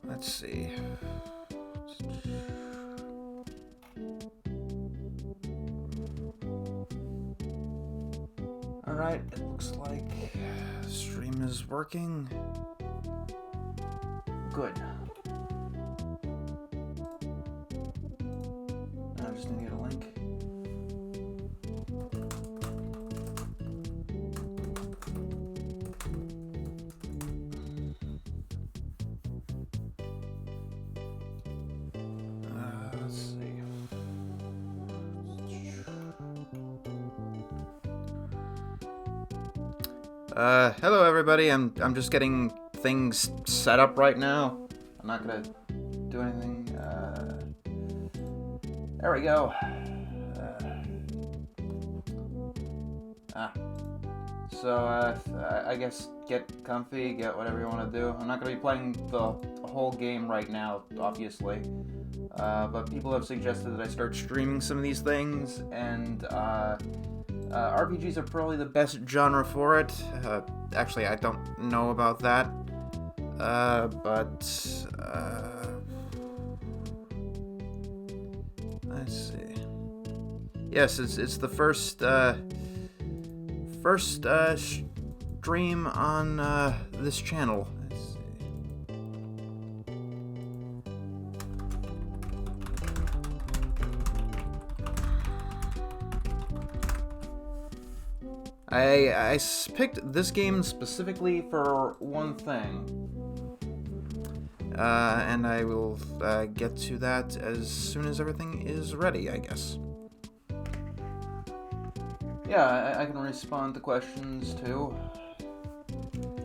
Let's see. Alright, it looks like stream is working. Good. I just need a link. Let's see. Hello everybody. I'm just getting things set up right now. I'm not gonna do anything. There we go. I guess get comfy, get whatever you want to do. I'm not going to be playing the whole game right now, obviously. But people have suggested that I start streaming some of these things, and RPGs are probably the best genre for it. Actually, I don't know about that. Let's see. Yes, it's the first stream on this channel. Let's see. I picked this game specifically for one thing. And I will get to that as soon as everything is ready, I guess. Yeah, I can respond to questions too.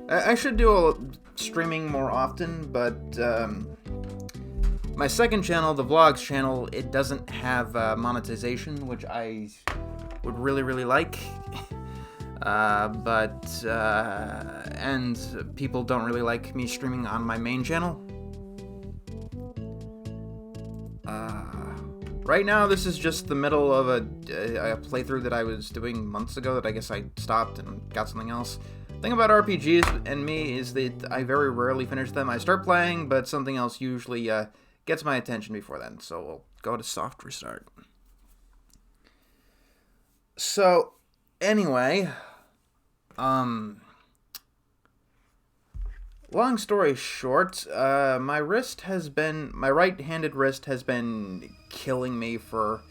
I should do streaming more often, but my second channel, the vlogs channel, it doesn't have monetization, which I would really like. And people don't really like me streaming on my main channel. Right now, this is just the middle of a playthrough that I was doing months ago that I guess I stopped and got something else. The thing about RPGs and me is that I very rarely finish them. I start playing, but something else usually gets my attention before then, so we'll go to soft restart. So, anyway, long story short, my right-handed wrist has been killing me for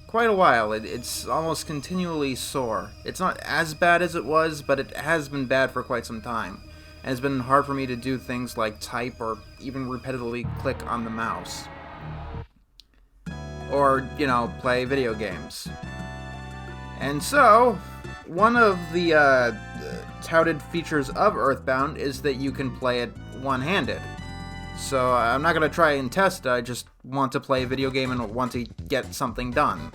quite a while. It's almost continually sore. It's not as bad as it was, but it has been bad for quite some time. And it's been hard for me to do things like type or even repetitively click on the mouse. Or, play video games. And so, one of the touted features of EarthBound is that you can play it one-handed. So I'm not going to try and test it, I just want to play a video game and want to get something done.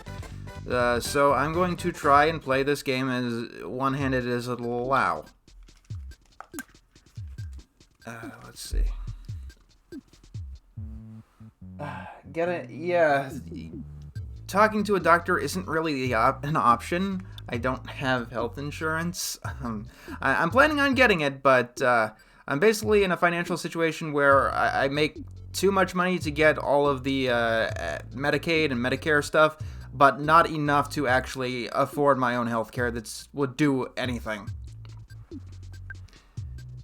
So I'm going to try and play this game as one-handed as it'll allow. Let's see. Yeah. Talking to a doctor isn't really an option. I don't have health insurance. I'm planning on getting it, but I'm basically in a financial situation where I make too much money to get all of the Medicaid and Medicare stuff, but not enough to actually afford my own health care that would do anything.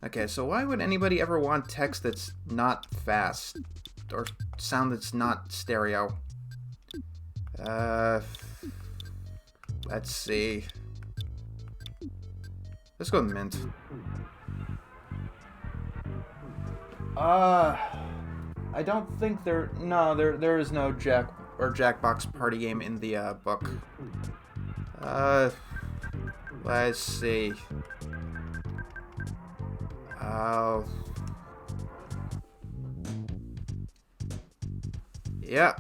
Okay, so why would anybody ever want text that's not fast? Or sound that's not stereo? Let's see. Let's go Mint. I don't think there is no Jackbox party game in the book. Let's see. Yeah.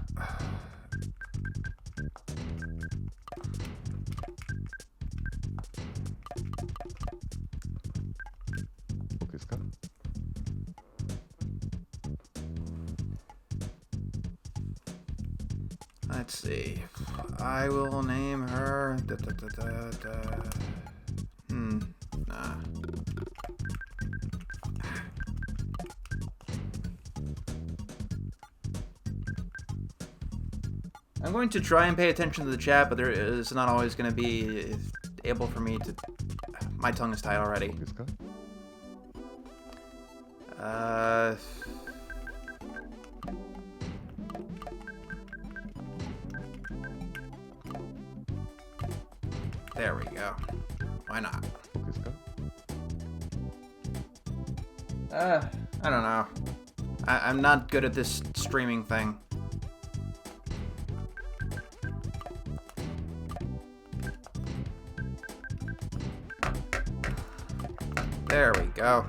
Let's see. I will name her. Nah. I'm going to try and pay attention to the chat, but there is not always going to be able for me to... My tongue is tied already. There we go. Why not? I don't know. I'm not good at this streaming thing. There we go.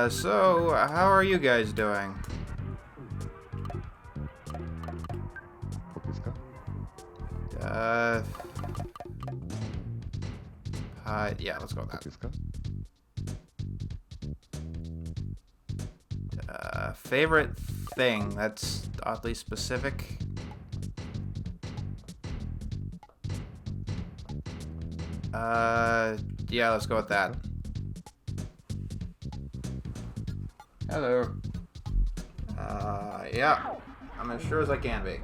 So, how are you guys doing? Yeah, let's go with that. Favorite thing? That's oddly specific. Yeah, let's go with that. Hello. Yeah, I'm as sure as I can be.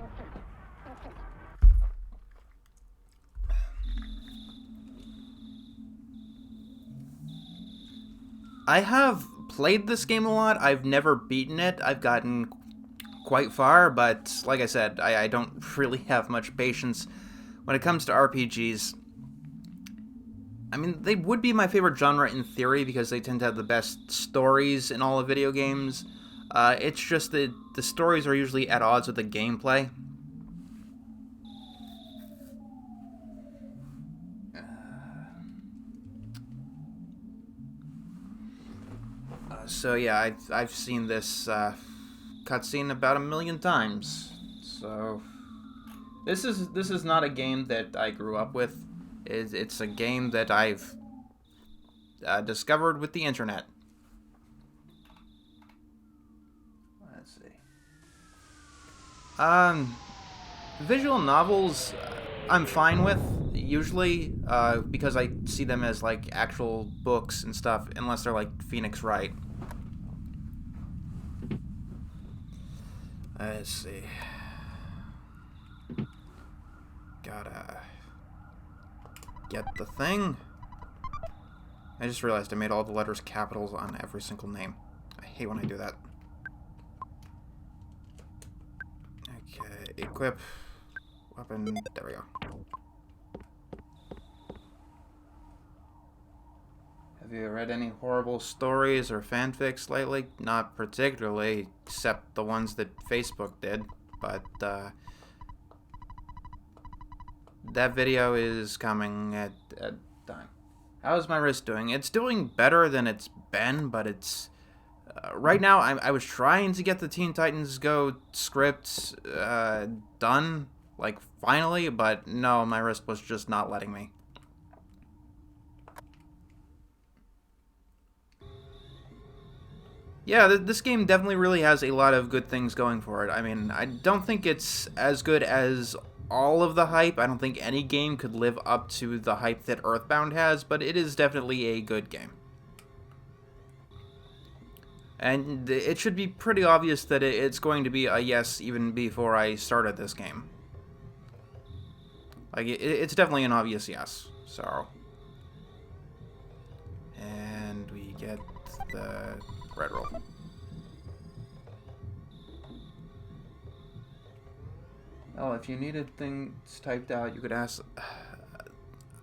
I have played this game a lot. I've never beaten it. I've gotten quite far, but like I said, I don't really have much patience when it comes to RPGs. I mean, they would be my favorite genre in theory because they tend to have the best stories in all of video games. It's just that the stories are usually at odds with the gameplay. So yeah, I've seen this cutscene about 1,000,000 times. So this is not a game that I grew up with. It's a game that I've discovered with the internet. Let's see. Visual novels, I'm fine with usually because I see them as like actual books and stuff, unless they're like Phoenix Wright. Let's see. Gotta get the thing. I just realized I made all the letters capitals on every single name. I hate when I do that. Okay, equip. Weapon. There we go. Have you read any horrible stories or fanfics lately? Not particularly, except the ones that Facebook did. But, that video is coming at time. How's my wrist doing? It's doing better than it's been, but it's... right now, I was trying to get the Teen Titans Go script done, like, finally, but no, my wrist was just not letting me. Yeah, this game definitely really has a lot of good things going for it. I mean, I don't think it's as good as all of the hype. I don't think any game could live up to the hype that EarthBound has, but it is definitely a good game. And it should be pretty obvious that it's going to be a yes even before I started this game. Like, it's definitely an obvious yes, so... And we get the red roll. Oh, if you needed things typed out, you could ask...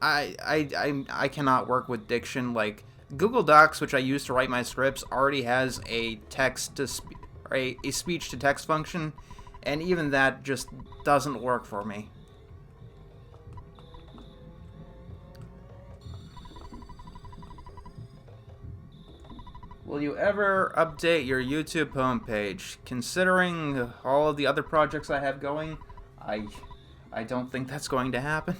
I cannot work with diction. Like, Google Docs, which I use to write my scripts, already has a a speech-to-text function, and even that just doesn't work for me. Will you ever update your YouTube homepage? Considering all of the other projects I have going, I don't think that's going to happen.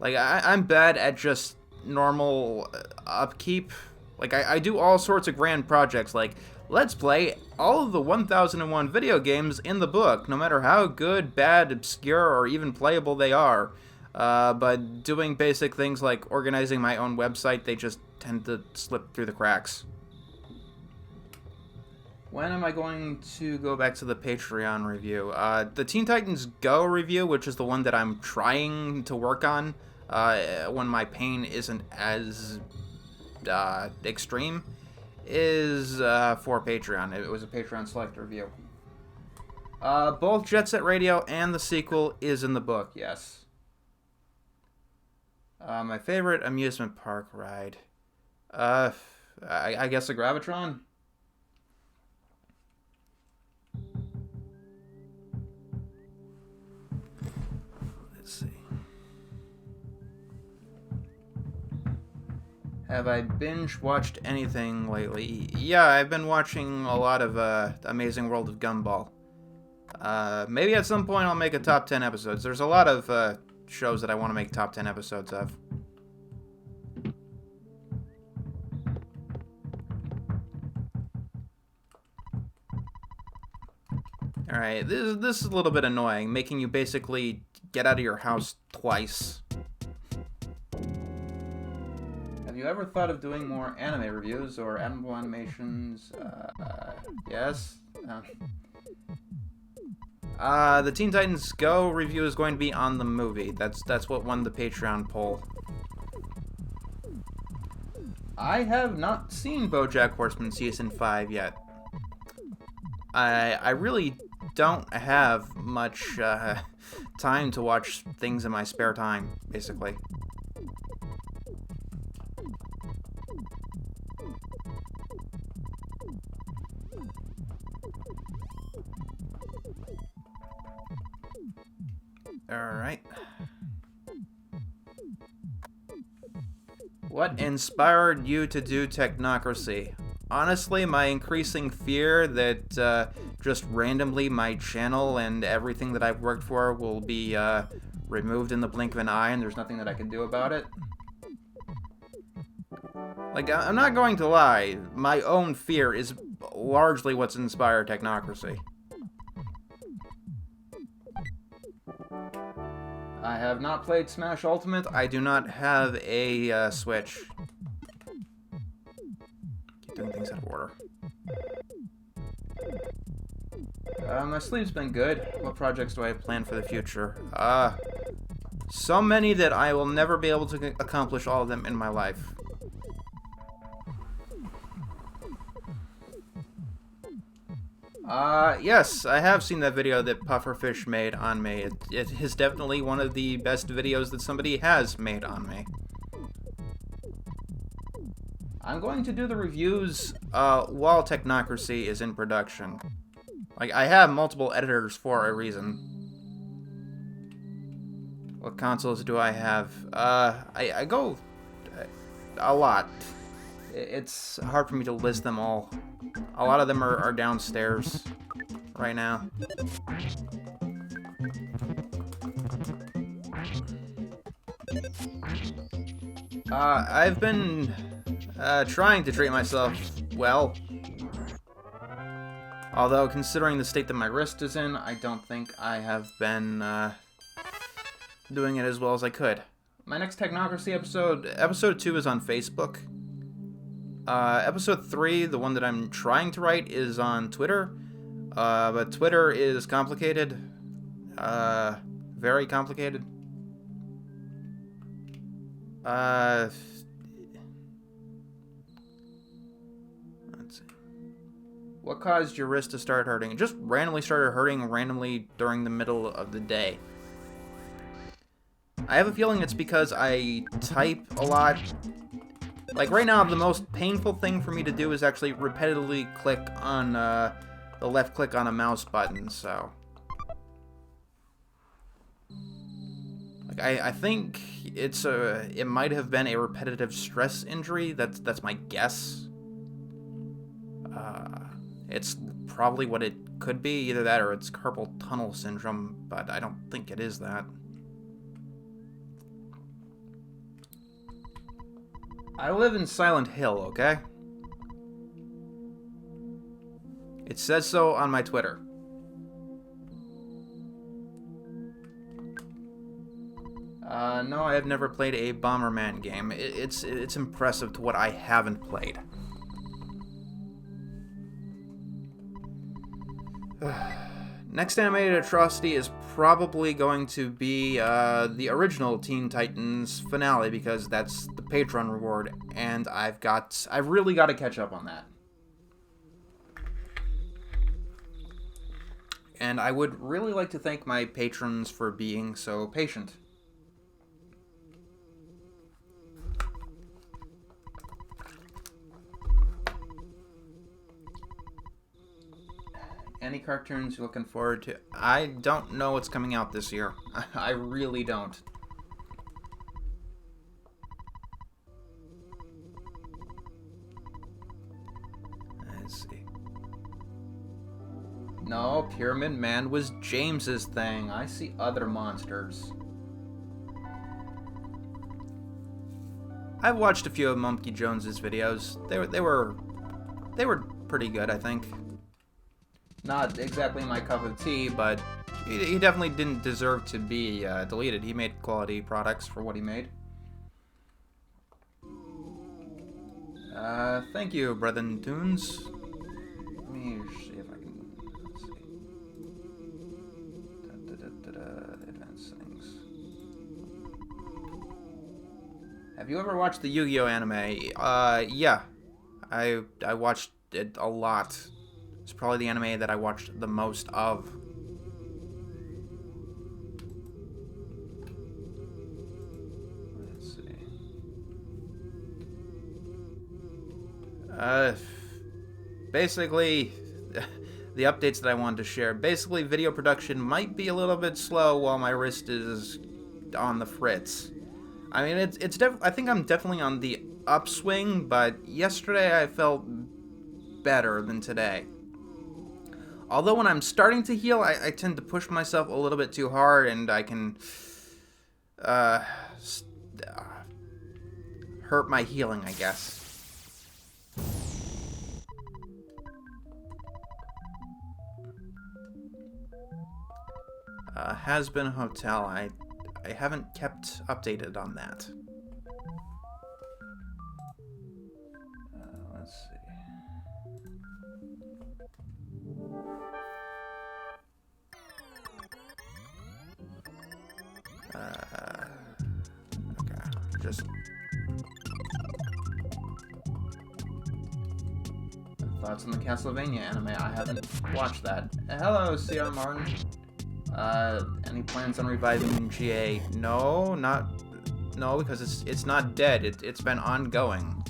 Like, I'm bad at just normal upkeep Like, I do all sorts of grand projects, like, let's play all of the 1001 video games in the book, no matter how good, bad, obscure, or even playable they are. But doing basic things like organizing my own website, they just tend to slip through the cracks. When am I going to go back to the Patreon review? The Teen Titans Go review, which is the one that I'm trying to work on when my pain isn't as extreme, is for Patreon. It was a Patreon select review. Both Jet Set Radio and the sequel is in the book, yes. My favorite amusement park ride. I guess the Gravitron? Let's see. Have I binge-watched anything lately? Yeah, I've been watching a lot of Amazing World of Gumball. Maybe at some point I'll make a top 10 episodes. There's a lot of shows that I want to make top 10 episodes of. Alright, this is a little bit annoying, making you basically get out of your house twice. Have you ever thought of doing more anime reviews or animal animations? Yes? The Teen Titans Go review is going to be on the movie. That's what won the Patreon poll. I have not seen BoJack Horseman Season 5 yet. I really don't have much time to watch things in my spare time, basically. Alright. What inspired you to do Technocracy? Honestly, my increasing fear that just randomly my channel and everything that I've worked for will be removed in the blink of an eye and there's nothing that I can do about it. Like, I'm not going to lie, my own fear is largely what's inspired Technocracy. I have not played Smash Ultimate. I do not have a Switch. Keep doing things out of order. My sleep's been good. What projects do I have planned for the future? So many that I will never be able to accomplish all of them in my life. Yes, I have seen that video that Pufferfish made on me. It is definitely one of the best videos that somebody has made on me. I'm going to do the reviews while Technocracy is in production. Like, I have multiple editors for a reason. What consoles do I have? I go a lot. It's hard for me to list them all. A lot of them are downstairs right now. I've been trying to treat myself well. Although, considering the state that my wrist is in, I don't think I have been doing it as well as I could. My next Technocracy episode 2 is on Facebook. Episode 3, the one that I'm trying to write, is on Twitter. But Twitter is complicated. Very complicated. Let's see. What caused your wrist to start hurting? It just randomly started hurting randomly during the middle of the day. I have a feeling it's because I type a lot. Like, right now, the most painful thing for me to do is actually repetitively click on the left click on a mouse button, so. Like, I think it might have been a repetitive stress injury. That's my guess. It's probably what it could be, either that or it's carpal tunnel syndrome, but I don't think it is that. I live in Silent Hill, okay? It says so on my Twitter. No, I have never played a Bomberman game. It's impressive to what I haven't played. Next animated atrocity is probably going to be the original Teen Titans finale, because that's the Patreon reward, and I've really got to catch up on that. And I would really like to thank my patrons for being so patient. Any cartoons you're looking forward to? I don't know what's coming out this year. I really don't. Let's see. No, Pyramid Man was James's thing. I see other monsters. I've watched a few of Monkey Jones's videos. They were pretty good, I think. Not exactly my cup of tea, but he definitely didn't deserve to be deleted. He made quality products for what he made. Thank you, Brethren Tunes. Let me see if I can. Let's see. Advanced settings. Have you ever watched the Yu-Gi-Oh anime? Yeah. I watched it a lot. It's probably the anime that I watched the most of. Let's see. Basically, the updates that I wanted to share. Basically, video production might be a little bit slow while my wrist is on the fritz. I mean, I think I'm definitely on the upswing, but yesterday I felt better than today. Although when I'm starting to heal, I tend to push myself a little bit too hard, and I can hurt my healing, I guess. Has Been Hotel. I haven't kept updated on that. Let's see. Okay, just thoughts on the Castlevania anime. I haven't watched that. Hello, C.R. Martin. Any plans on reviving GA? No, because it's not dead. It's been ongoing.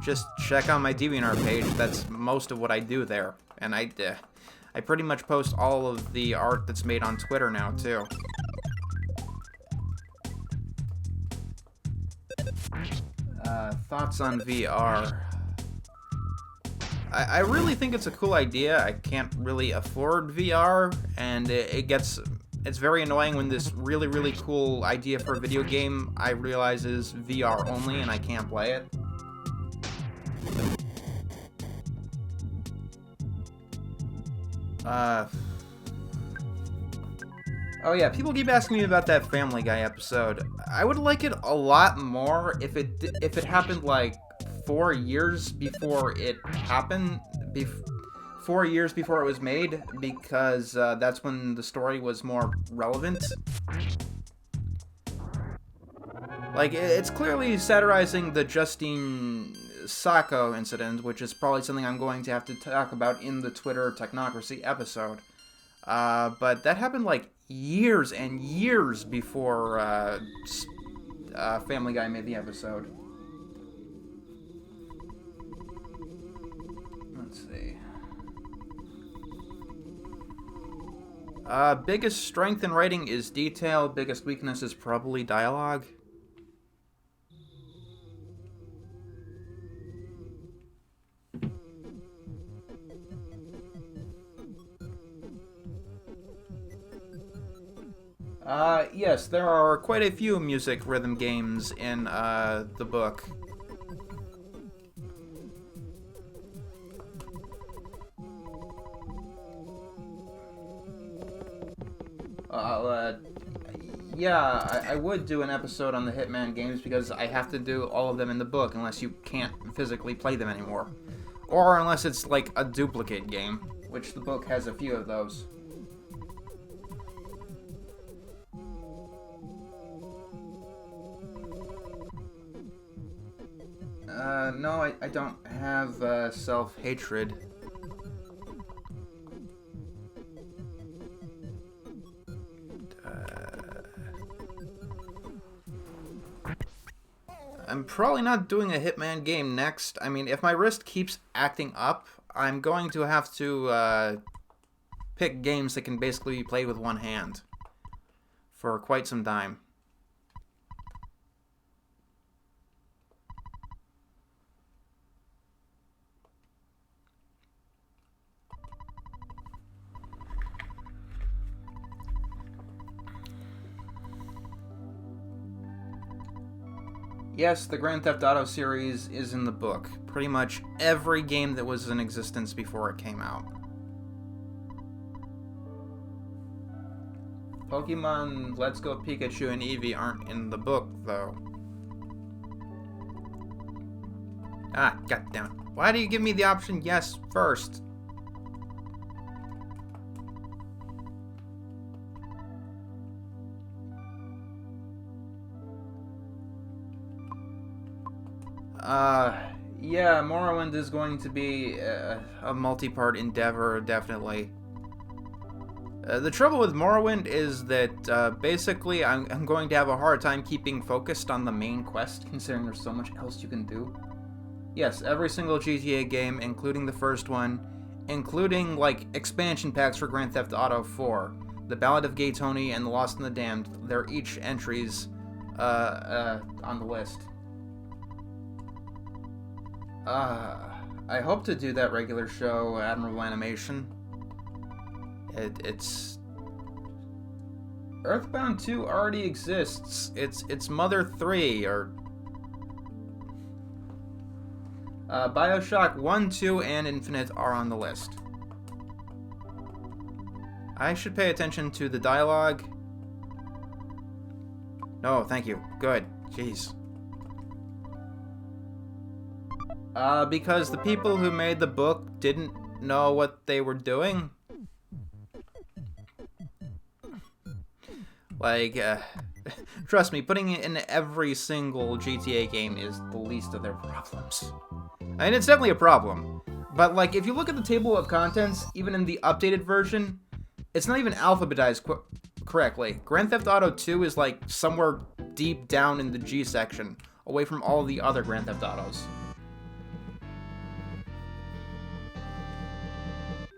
Just check out my DeviantArt page. That's most of what I do there, and I pretty much post all of the art that's made on Twitter now too. Thoughts on VR? I really think it's a cool idea. I can't really afford VR, and it's very annoying when this really, really cool idea for a video game I realize is VR only and I can't play it. Oh yeah, people keep asking me about that Family Guy episode. I would like it a lot more if it happened like 4 years before it happened, 4 years before it was made, because that's when the story was more relevant. Like, it's clearly satirizing the Justine Sacco incident, which is probably something I'm going to have to talk about in the Twitter Technocracy episode. But that happened like years and years before Family Guy made the episode. Let's see. Biggest strength in writing is detail. Biggest weakness is probably dialogue. Yes, there are quite a few music rhythm games in, the book. Uh, yeah, I would do an episode on the Hitman games because I have to do all of them in the book unless you can't physically play them anymore. Or unless it's like a duplicate game, which the book has a few of those. No, I don't have, self-hatred. I'm probably not doing a Hitman game next. I mean, if my wrist keeps acting up, I'm going to have to, pick games that can basically be played with one hand for quite some time. Yes, the Grand Theft Auto series is in the book. Pretty much every game that was in existence before it came out. Pokemon Let's Go Pikachu and Eevee aren't in the book, though. Ah, goddammit. Why do you give me the option yes first? Yeah, Morrowind is going to be a multi-part endeavor, definitely. The trouble with Morrowind is that, basically, I'm going to have a hard time keeping focused on the main quest, considering there's so much else you can do. Yes, every single GTA game, including the first one, including, like, expansion packs for Grand Theft Auto 4, The Ballad of Gay Tony, and The Lost and the Damned, they're each entries, on the list. I hope to do that regular show, Admirable Animation. It's... EarthBound 2 already exists. It's Mother 3, or... Bioshock 1, 2, and Infinite are on the list. I should pay attention to the dialogue. No, thank you. Good. Jeez. Because the people who made the book didn't know what they were doing. Like, trust me, putting it in every single GTA game is the least of their problems. I mean, it's definitely a problem. But, like, if you look at the table of contents, even in the updated version, it's not even alphabetized correctly. Grand Theft Auto 2 is, like, somewhere deep down in the G section, away from all the other Grand Theft Autos.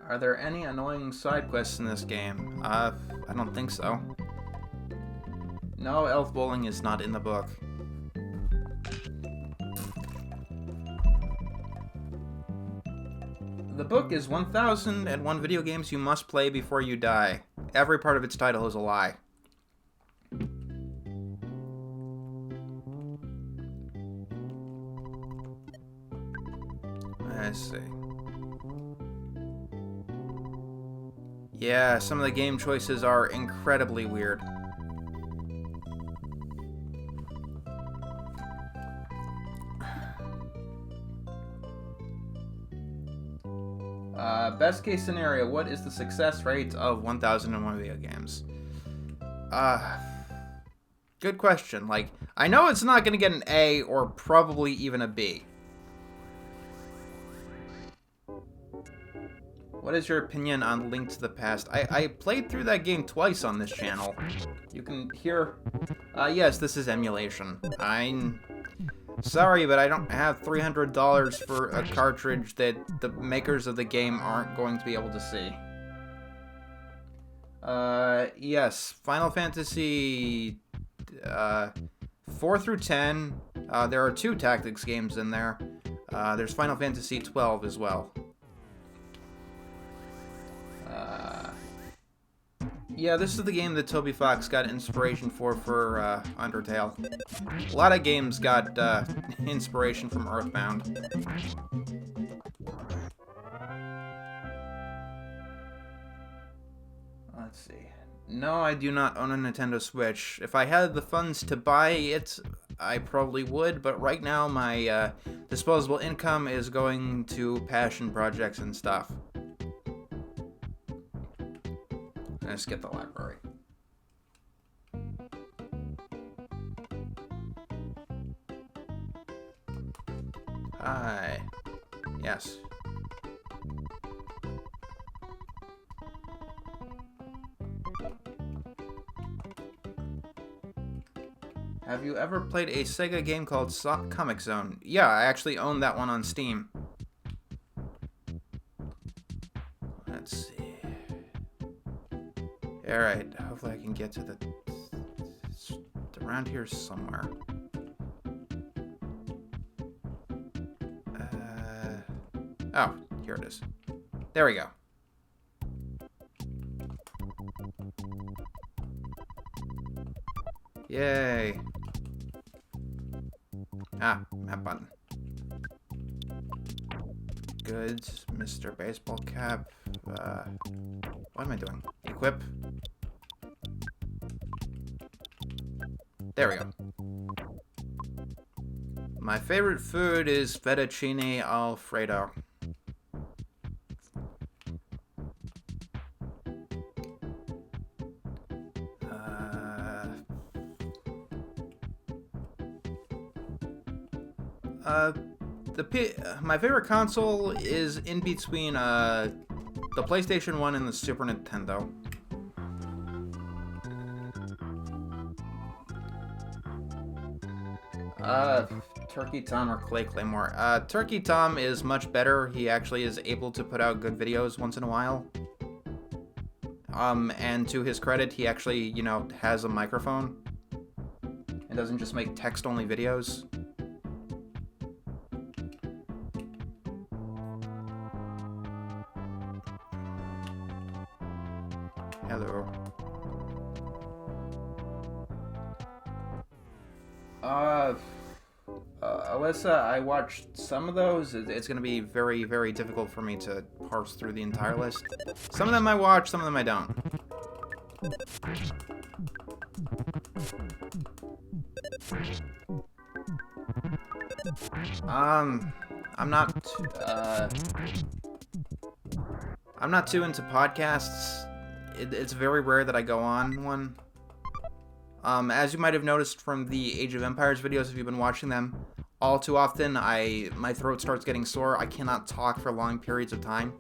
Are there any annoying side quests in this game? I don't think so. No, elf bowling is not in the book. The book is 1001 video games you must play before you die. Every part of its title is a lie. Let's see. Yeah, some of the game choices are incredibly weird. Best case scenario, what is the success rate of 1001 video games? Good question. Like, I know it's not going to get an A or probably even a B. What is your opinion on Link to the Past? I played through that game twice on this channel. You can hear... yes, this is emulation. I'm sorry, but I don't have $300 for a cartridge that the makers of the game aren't going to be able to see. Yes, Final Fantasy 4 through 10. There are 2 tactics games in there. There's Final Fantasy 12 as well. Yeah, this is the game that Toby Fox got inspiration for Undertale. A lot of games got inspiration from EarthBound. Let's see. No, I do not own a Nintendo Switch. If I had the funds to buy it, I probably would, but right now my disposable income is going to passion projects and stuff. Let's get the library. Hi. Yes. Have you ever played a Sega game called Comic Zone? Yeah, I actually own that one on Steam. Let's see. Alright, hopefully I can get to it's around here somewhere. Oh, here it is. There we go. Yay. Ah, map button. Good, Mr. Baseball Cap. What am I doing? Equip. There we go. My favorite food is fettuccine alfredo. My favorite console is in between the PlayStation 1 and the Super Nintendo. Turkey Tom or Clay Claymore. Turkey Tom is much better. He actually is able to put out good videos once in a while. And to his credit, he actually, you know, has a microphone and doesn't just make text-only videos. Hello. Alyssa, I watched some of those. It's going to be very, very difficult for me to parse through the entire list. Some of them I watch, some of them I don't. I'm not too into podcasts. It's very rare that I go on one. As you might have noticed from the Age of Empires videos, if you've been watching them, all too often my throat starts getting sore. I cannot talk for long periods of time.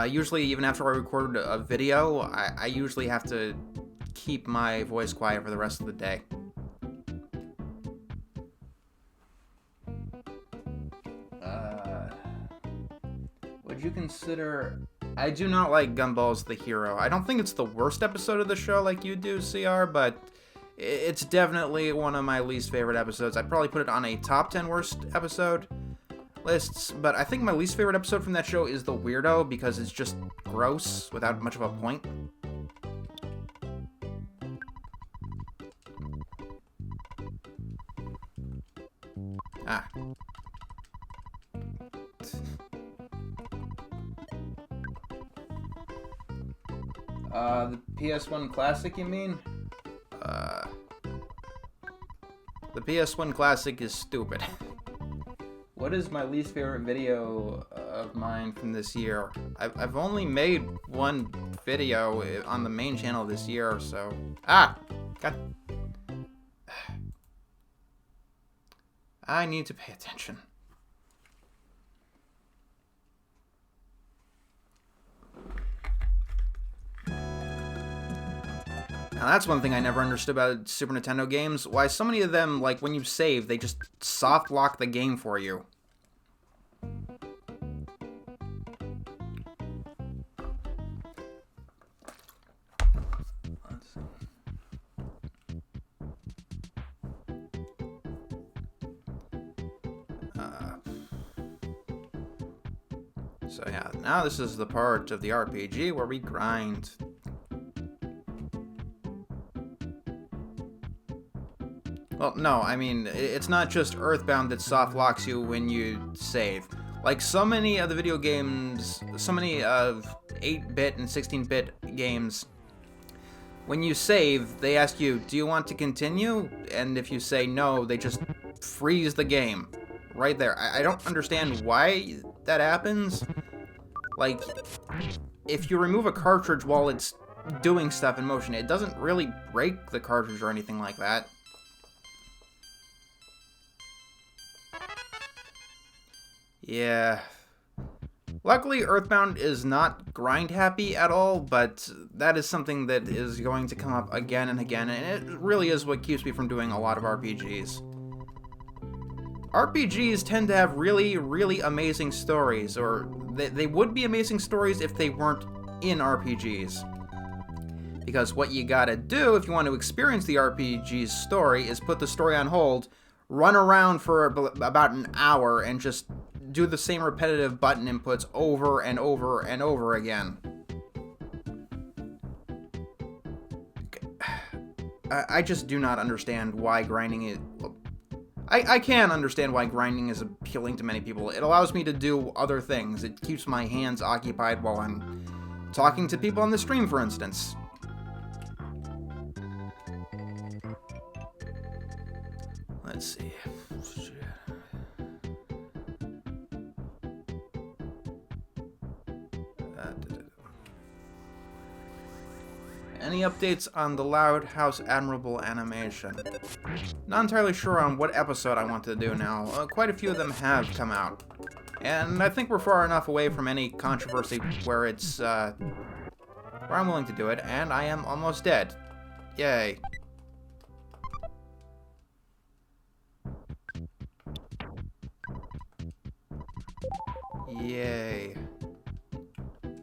Usually, even after I record a video, I usually have to keep my voice quiet for the rest of the day. Would you consider... I do not like Gumball's The Hero. I don't think it's the worst episode of the show like you do, CR, but it's definitely one of my least favorite episodes. I'd probably put it on a top 10 worst episode lists, but I think my least favorite episode from that show is The Weirdo, because it's just gross without much of a point. Ah. The PS1 Classic, you mean? The PS1 Classic is stupid. What is my least favorite video of mine from this year? I've only made one video on the main channel this year, so... Ah! God... I need to pay attention. Now that's one thing I never understood about Super Nintendo games. Why so many of them, like, when you save, they just soft lock the game for you. So yeah, now this is the part of the RPG where we grind. Well, no, I mean, it's not just EarthBound that soft locks you when you save. Like so many of the video games, so many of 8-bit and 16-bit games, when you save, they ask you, do you want to continue? And if you say no, they just freeze the game. Right there. I don't understand why that happens. Like, if you remove a cartridge while it's doing stuff in motion, it doesn't really break the cartridge or anything like that. Yeah. Luckily, EarthBound is not grind happy at all, but that is something that is going to come up again and again, and it really is what keeps me from doing a lot of RPGs. RPGs tend to have really, really amazing stories, or they would be amazing stories if they weren't in RPGs. Because what you gotta do if you want to experience the RPG's story is put the story on hold, run around for about an hour, and just do the same repetitive button inputs over and over and over again. I just do not understand why grinding is... Well, I can understand why grinding is appealing to many people. It allows me to do other things. It keeps my hands occupied while I'm talking to people on the stream, for instance. Let's see. Any updates on the Loud House Admirable animation? Not entirely sure on what episode I want to do now. Quite a few of them have come out. And I think we're far enough away from any controversy where it's, where I'm willing to do it, and I am almost dead. Yay. Yay.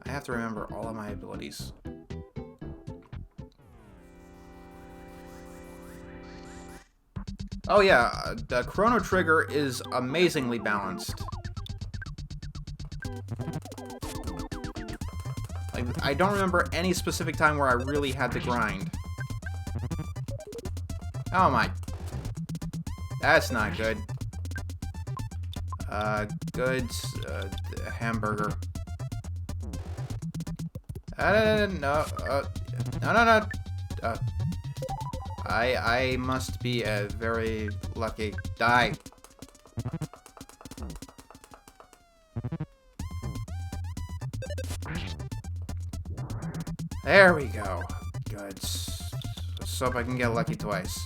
I have to remember all of my abilities. Oh yeah, the Chrono Trigger is amazingly balanced. Like, I don't remember any specific time where I really had to grind. Oh my. That's not good. Goods, hamburger. No, no. I must be a very lucky... Die. There we go. Good. Let's hope I can get lucky twice.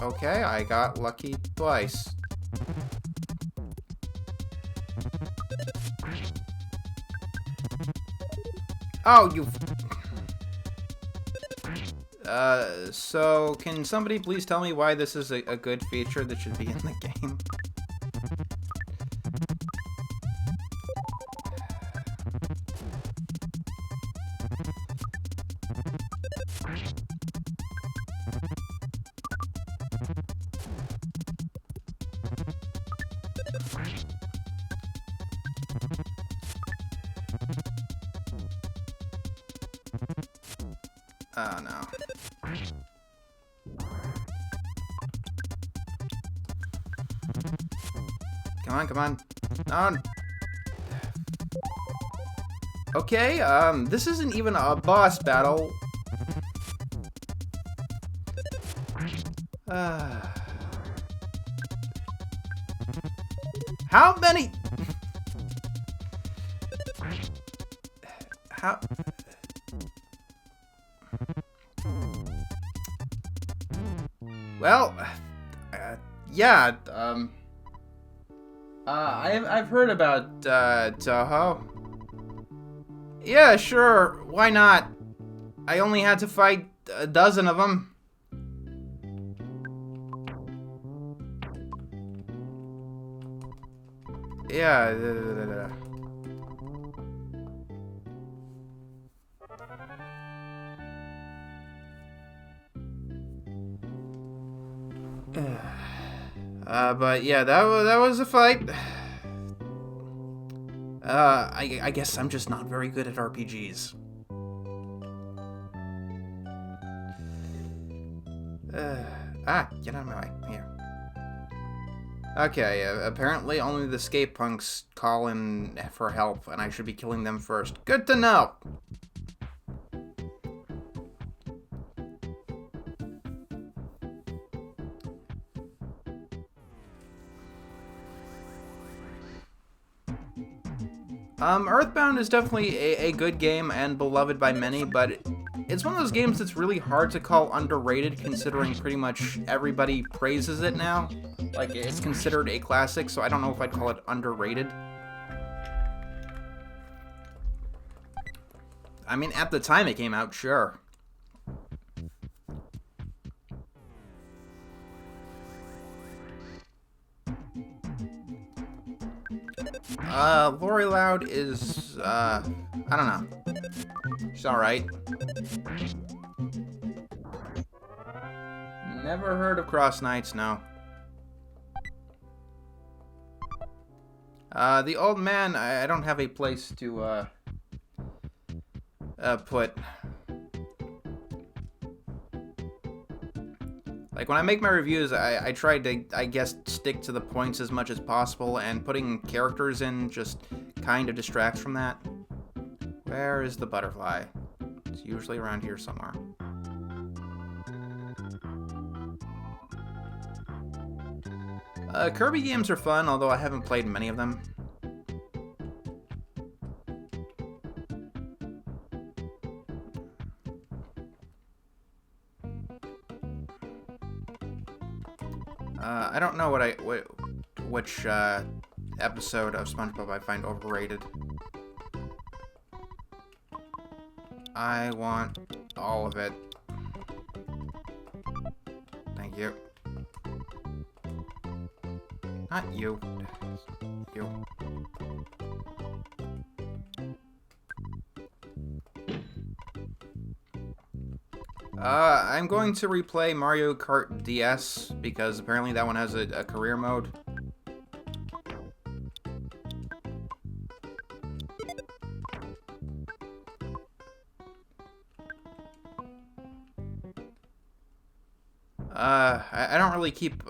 Okay, I got lucky twice. Oh, you... So, can somebody please tell me why this is a good feature that should be in the game? Oh, no. Come on. No. Okay, this isn't even a boss battle. How many... How... Well, yeah, I've heard about, Toho. Yeah, sure, why not? I only had to fight a dozen of them. Yeah, But yeah, that was a fight. I guess I'm just not very good at RPGs. Get out of my way. Here. Okay, apparently only the skate punks call in for help, and I should be killing them first. Good to know! EarthBound is definitely a good game and beloved by many, but it's one of those games that's really hard to call underrated considering pretty much everybody praises it now. Like, it's considered a classic, so I don't know if I'd call it underrated. I mean, at the time it came out, sure. Lori Loud is, I don't know. She's alright. Never heard of Cross Knights, no. The old man, I don't have a place to, put. Like, when I make my reviews, I try to, I guess, stick to the points as much as possible, and putting characters in just kind of distracts from that. Where is the butterfly? It's usually around here somewhere. Kirby games are fun, although I haven't played many of them. I don't know which episode of SpongeBob I find overrated. I want all of it. Thank you. Not you. You. I'm going to replay Mario Kart DS, because apparently that one has a career mode. I don't really keep,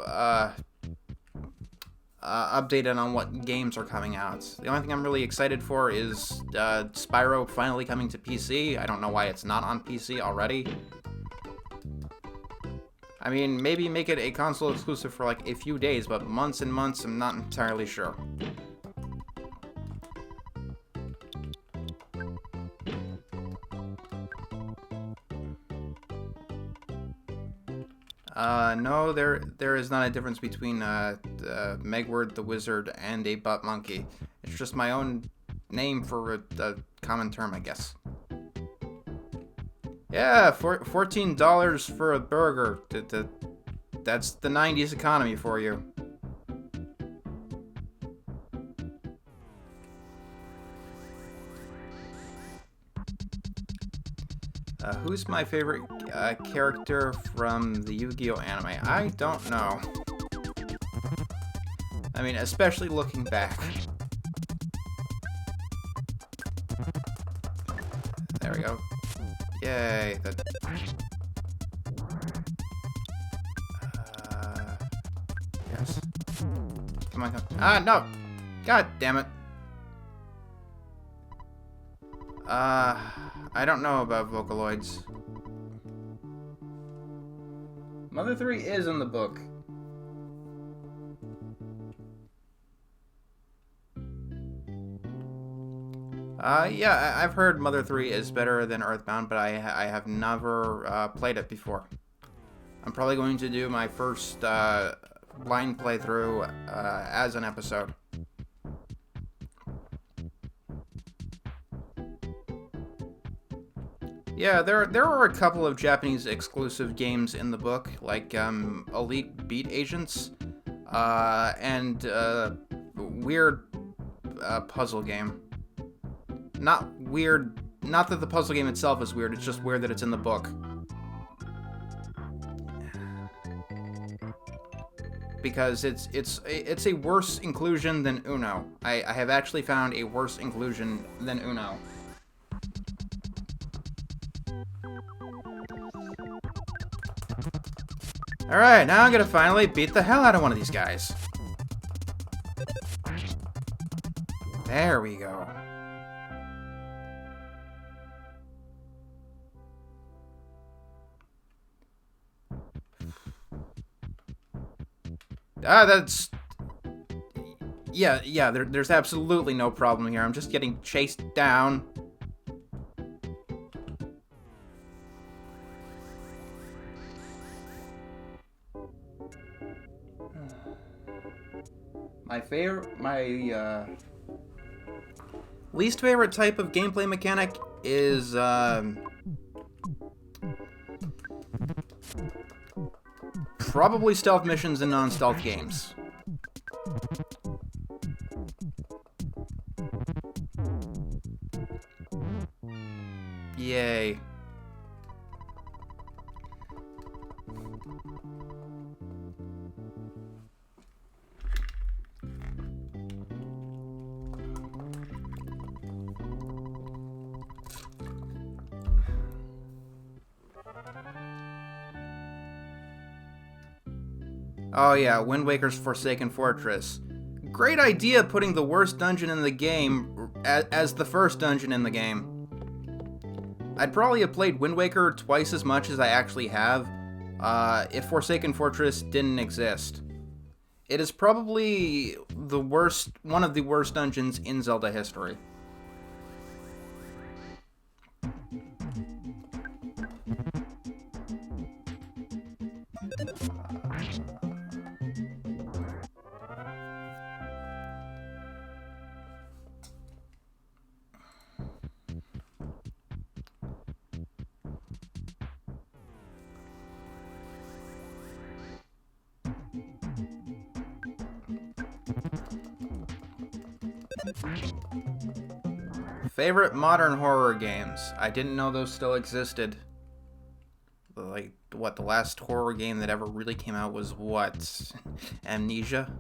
updated on what games are coming out. The only thing I'm really excited for is, Spyro finally coming to PC. I don't know why it's not on PC already. I mean, maybe make it a console exclusive for like a few days, but months and months, I'm not entirely sure. No, there is not a difference between Megward the Wizard and a butt monkey. It's just my own name for a common term, I guess. Yeah, $14 for a burger. That's the 90s economy for you. Who's my favorite character from the Yu-Gi-Oh anime? I don't know. I mean, especially looking back. There we go. Yay. Yes. Come on, come. Ah, no! God damn it. I don't know about Vocaloids. Mother 3 is in the book. Yeah, I've heard Mother 3 is better than EarthBound, but I have never played it before. I'm probably going to do my first blind playthrough as an episode. Yeah, there are a couple of Japanese exclusive games in the book, like Elite Beat Agents, and weird puzzle game. Not weird, not that the puzzle game itself is weird, it's just weird that it's in the book. because it's a worse inclusion than Uno. I have actually found a worse inclusion than Uno. Alright, now I'm gonna finally beat the hell out of one of these guys. There we go. That's... Yeah, there's absolutely no problem here. I'm just getting chased down. My least favorite type of gameplay mechanic is, probably stealth missions and non-stealth games. Yay. Oh yeah, Wind Waker's Forsaken Fortress. Great idea putting the worst dungeon in the game as the first dungeon in the game. I'd probably have played Wind Waker twice as much as I actually have if Forsaken Fortress didn't exist. It is probably one of the worst dungeons in Zelda history. Favorite modern horror games. I didn't know those still existed. Like, what, the last horror game that ever really came out was what? Amnesia?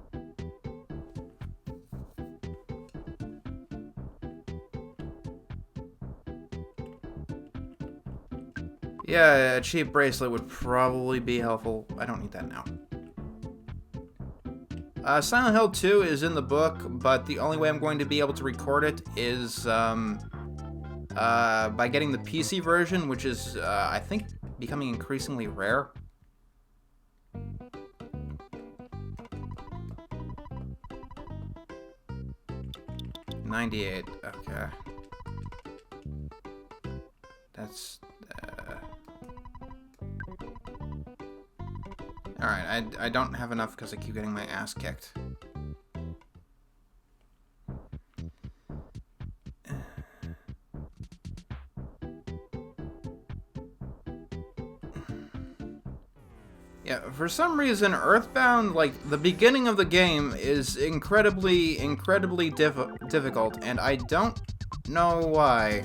Yeah, a cheap bracelet would probably be helpful. I don't need that now. Silent Hill 2 is in the book, but the only way I'm going to be able to record it is by getting the PC version, which is, I think, becoming increasingly rare. $98. Okay. That's... Alright, I don't have enough because I keep getting my ass kicked. Yeah, for some reason, EarthBound, like, the beginning of the game is incredibly difficult, and I don't know why.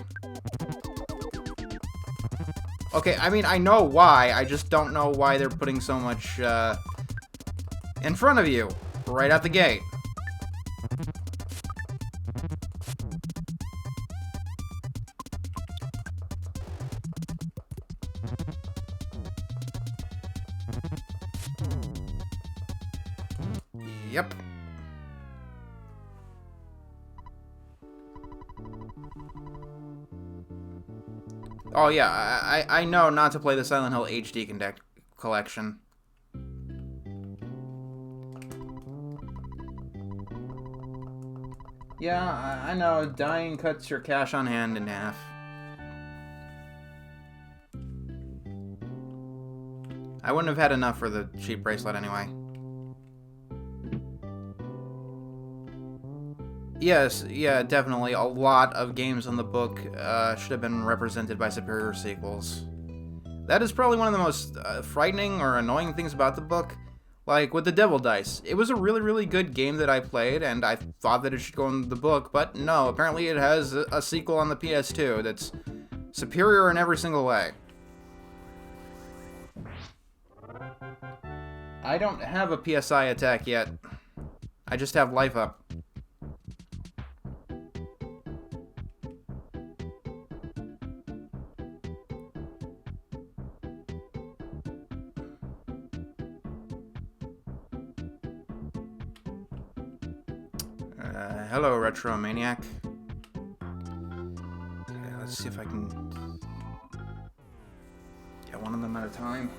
Okay, I mean, I know why, I just don't know why they're putting so much, in front of you, right out the gate. Yep. Oh yeah, I know not to play the Silent Hill HD collection. Yeah, I know, dying cuts your cash on hand in half. I wouldn't have had enough for the cheap bracelet anyway. Yes, yeah, definitely. A lot of games in the book should have been represented by superior sequels. That is probably one of the most frightening or annoying things about the book. Like, with the Devil Dice. It was a really good game that I played, and I thought that it should go in the book, but no, apparently it has a sequel on the PS2 that's superior in every single way. I don't have a PSI attack yet. I just have life up. Hello, Retro Maniac. Okay, let's see if I can get one of them at a time.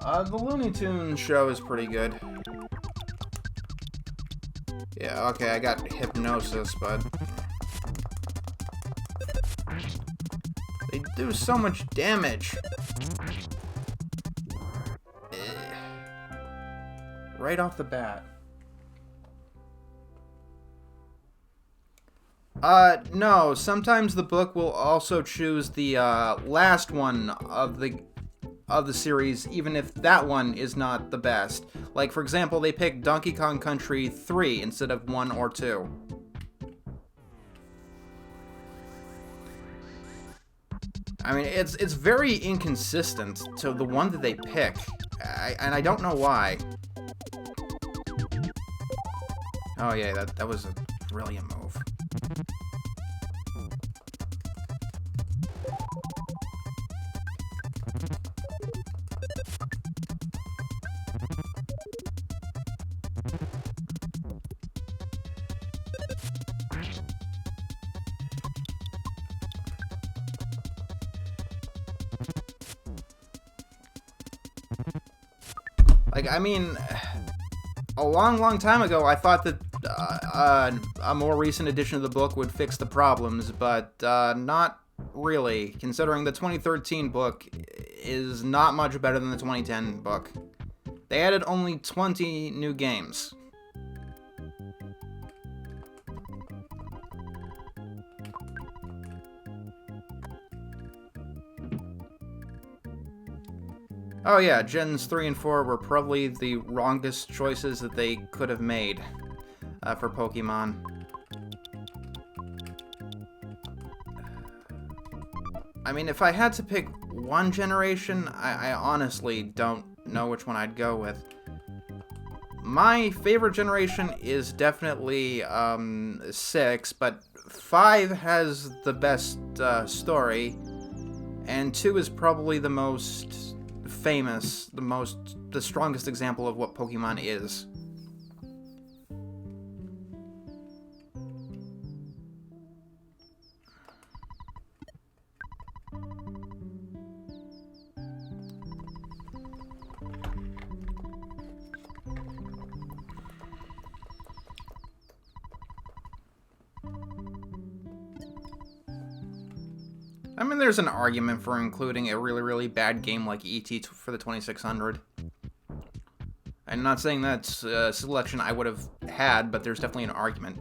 The Looney Tunes show is pretty good. Yeah, okay, I got hypnosis, but they do so much damage. Right off the bat. No. Sometimes the book will also choose the last one of the series, even if that one is not the best. Like, for example, they picked Donkey Kong Country 3 instead of 1 or 2. I mean, it's very inconsistent to the one that they pick, and I don't know why. Oh yeah, that was a brilliant move. Like, I mean, a long time ago, I thought that a more recent edition of the book would fix the problems, but not really, considering the 2013 book is not much better than the 2010 book. They added only 20 new games. Oh yeah, Gens 3 and 4 were probably the wrongest choices that they could have made for Pokemon. I mean, if I had to pick one generation, I honestly don't know which one I'd go with. My favorite generation is definitely 6, but 5 has the best story, and 2 is probably the most famous, the strongest example of what Pokemon is. I mean, there's an argument for including a really bad game like E.T. for the 2600. I'm not saying that's a selection I would have had, but there's definitely an argument.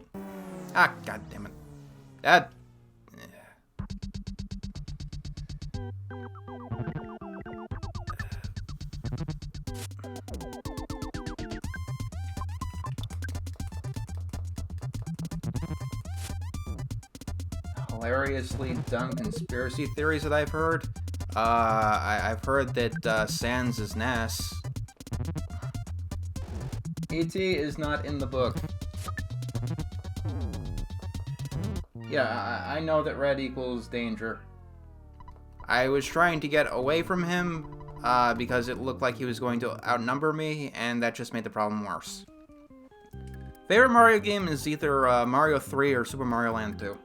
Ah, god damn it. That... hilariously dumb conspiracy theories that I've heard. I've heard that Sans is Ness. E.T. is not in the book. Yeah, I know that red equals danger. I was trying to get away from him because it looked like he was going to outnumber me, and that just made the problem worse. Favorite Mario game is either Mario 3 or Super Mario Land 2.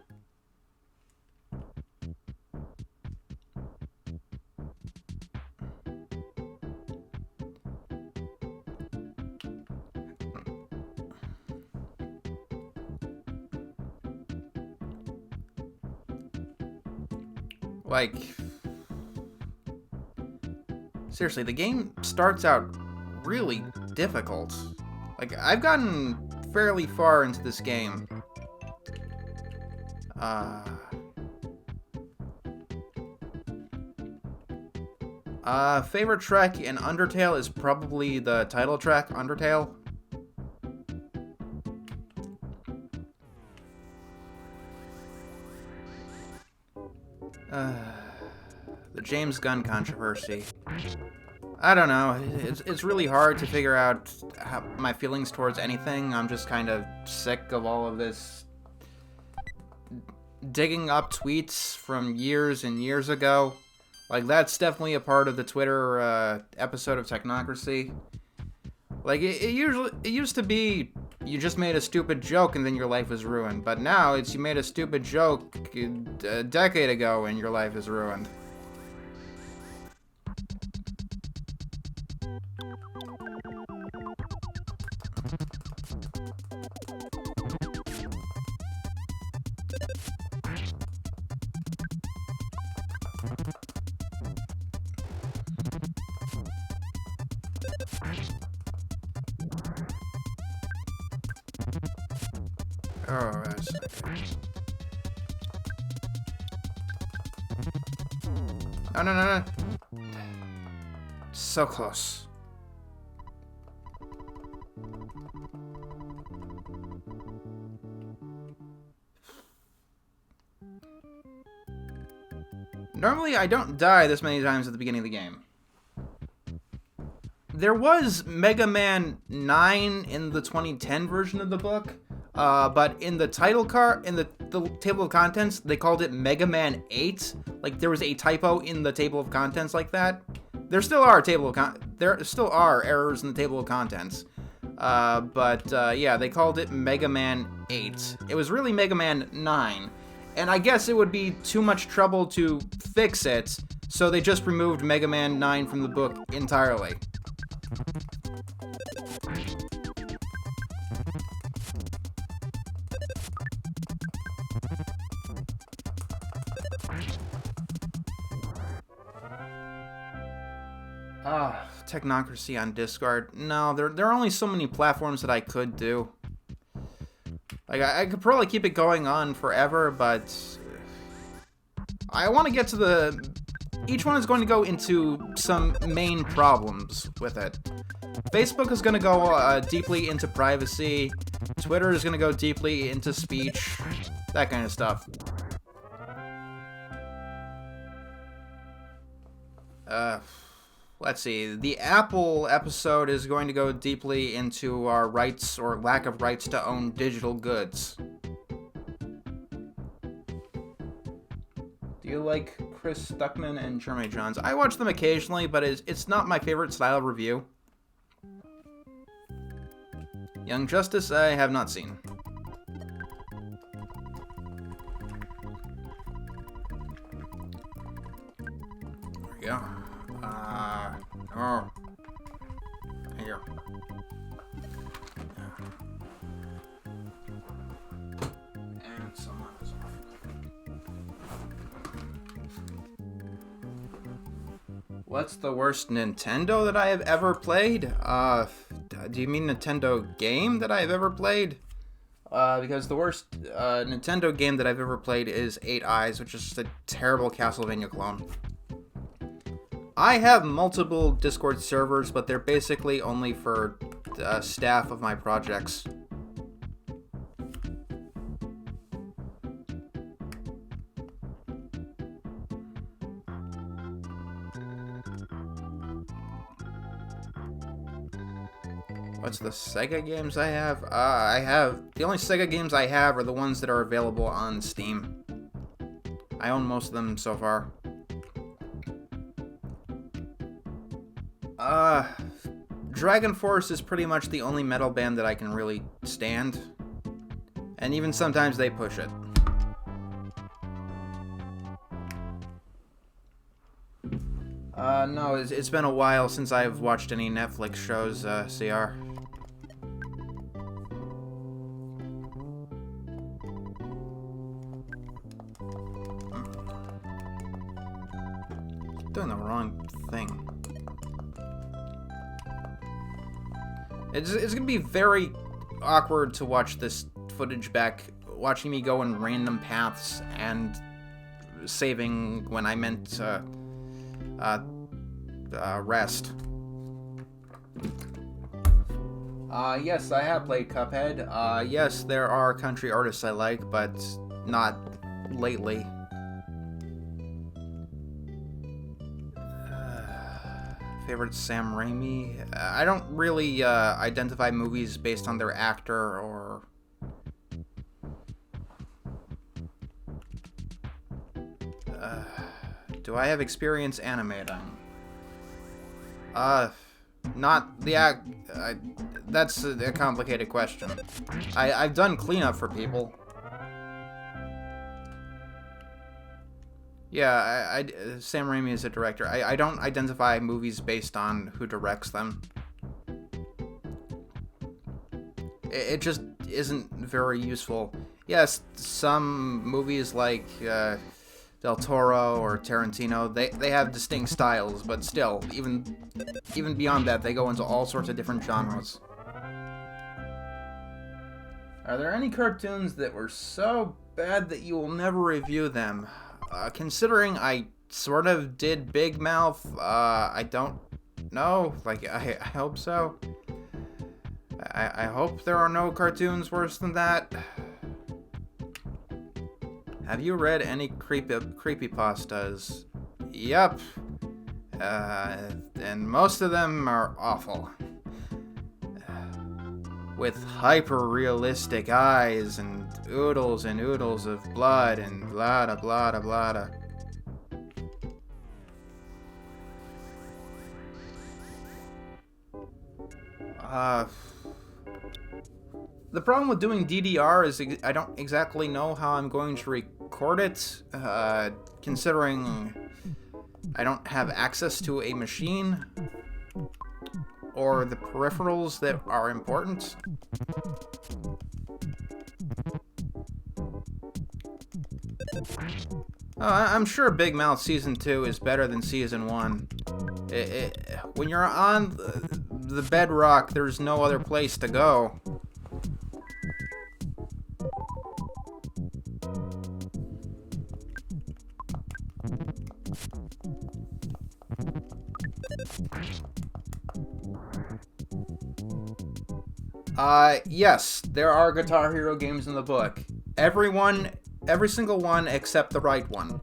Like, seriously, the game starts out really difficult. Like, I've gotten fairly far into this game. Favorite track in Undertale is probably the title track, Undertale. The James Gunn controversy. I don't know. It's really hard to figure out my feelings towards anything. I'm just kind of sick of all of this digging up tweets from years and years ago. Like, that's definitely a part of the Twitter episode of Technocracy. Like, it used to be you just made a stupid joke and then your life was ruined. But now it's you made a stupid joke a decade ago and your life is ruined. Oh, that's okay. No. So close. Normally, I don't die this many times at the beginning of the game. There was Mega Man 9 in the 2010 version of the book, but in the title card, in the table of contents, they called it Mega Man 8. Like, there was a typo in the table of contents like that. There still are errors in the table of contents. Yeah, they called it Mega Man 8. It was really Mega Man 9. And I guess it would be too much trouble to fix it, so they just removed Mega Man 9 from the book entirely. Technocracy on Discord. No, there are only so many platforms that I could do. Like, I could probably keep it going on forever, but I want to get to each one is going to go into some main problems with it. Facebook is going to go deeply into privacy. Twitter is going to go deeply into speech. That kind of stuff. Let's see. The Apple episode is going to go deeply into our rights or lack of rights to own digital goods. Do you like Chris Stuckman and Jeremy Johns? I watch them occasionally, but it's not my favorite style of review. Young Justice, I have not seen. There we go. Oh. Here. And someone is off. What's the worst Nintendo that I have ever played? Do you mean Nintendo game that I have ever played? Because the worst Nintendo game that I've ever played is 8 Eyes, which is just a terrible Castlevania clone. I have multiple Discord servers, but they're basically only for staff of my projects. What's the Sega games I have? The only Sega games I have are the ones that are available on Steam. I own most of them so far. Dragon Force is pretty much the only metal band that I can really stand. And even sometimes they push it. No, it's been a while since I've watched any Netflix shows, CR. Doing the wrong thing. It's gonna be very awkward to watch this footage back, watching me go in random paths and saving when I meant to rest. Yes, I have played Cuphead. Yes, there are country artists I like, but not lately. favorite Sam Raimi? I don't really identify movies based on their actor or... do I have experience animating? Not the that's a complicated question. I've done cleanup for people. Yeah, Sam Raimi is a director. I don't identify movies based on who directs them. It just isn't very useful. Yes, some movies like Del Toro or Tarantino, they have distinct styles, but still, even beyond that, they go into all sorts of different genres. Are there any cartoons that were so bad that you will never review them? Considering I sort of did Big Mouth, I don't know. Like, I hope so. I hope there are no cartoons worse than that. Have you read any creepypastas? Yep. And most of them are awful. With hyper-realistic eyes and oodles of blood and blada blada blada. The problem with doing DDR is I don't exactly know how I'm going to record it, considering I don't have access to a machine or the peripherals that are important. I'm sure Big Mouth Season 2 is better than Season 1. When you're on the bedrock, there's no other place to go. Yes, there are Guitar Hero games in the book. Every single one except the right one.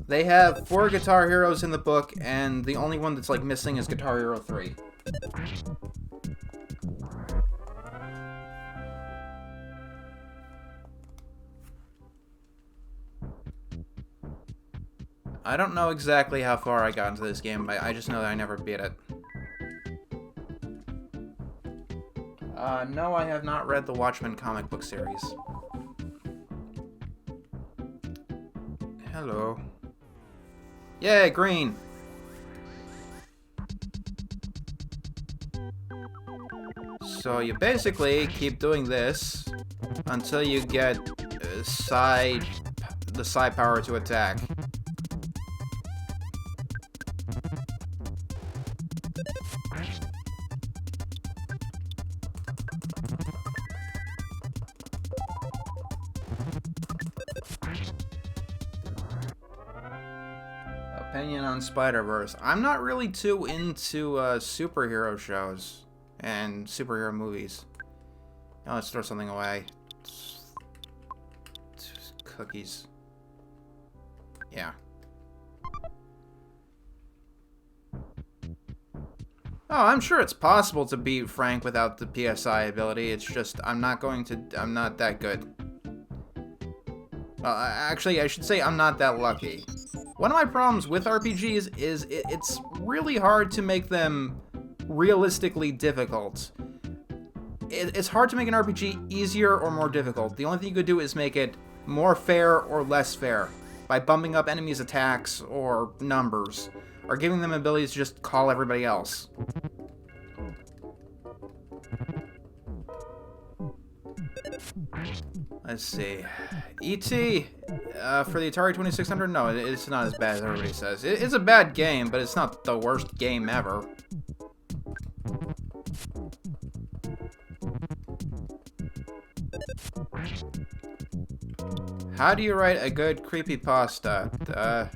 They have 4 Guitar Heroes in the book, and the only one that's, like, missing is Guitar Hero 3. I don't know exactly how far I got into this game, but I just know that I never beat it. No, I have not read the Watchmen comic book series. Hello. Yay, green! So you basically keep doing this until you get the psi power to attack. Opinion on Spider-Verse. I'm not really too into superhero shows and superhero movies. Now let's throw something away. Cookies. Yeah. Oh, I'm sure it's possible to beat Frank without the PSI ability. It's just, I'm not that good. Actually, I should say I'm not that lucky. One of my problems with RPGs is it's really hard to make them realistically difficult. It's hard to make an RPG easier or more difficult. The only thing you could do is make it more fair or less fair by bumping up enemies' attacks or numbers, or giving them abilities to just call everybody else. Let's see. E.T. For the Atari 2600? No, it's not as bad as everybody says. It's a bad game, but it's not the worst game ever. How do you write a good creepypasta?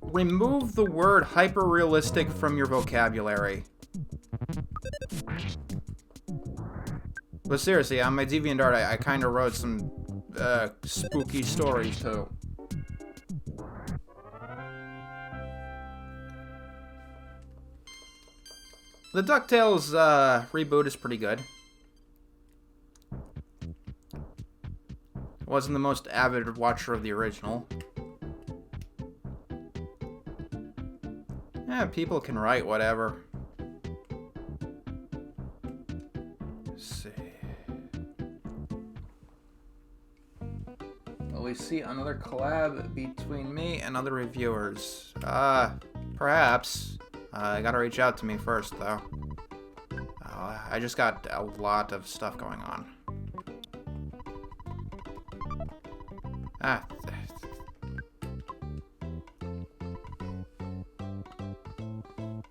Remove the word hyper-realistic from your vocabulary. But seriously, on my DeviantArt, I kind of wrote some spooky stories too. The DuckTales reboot is pretty good. Wasn't the most avid watcher of the original. Yeah, people can write whatever. Let's see. Will we see another collab between me and other reviewers? Perhaps. I gotta reach out to me first, though. I just got a lot of stuff going on.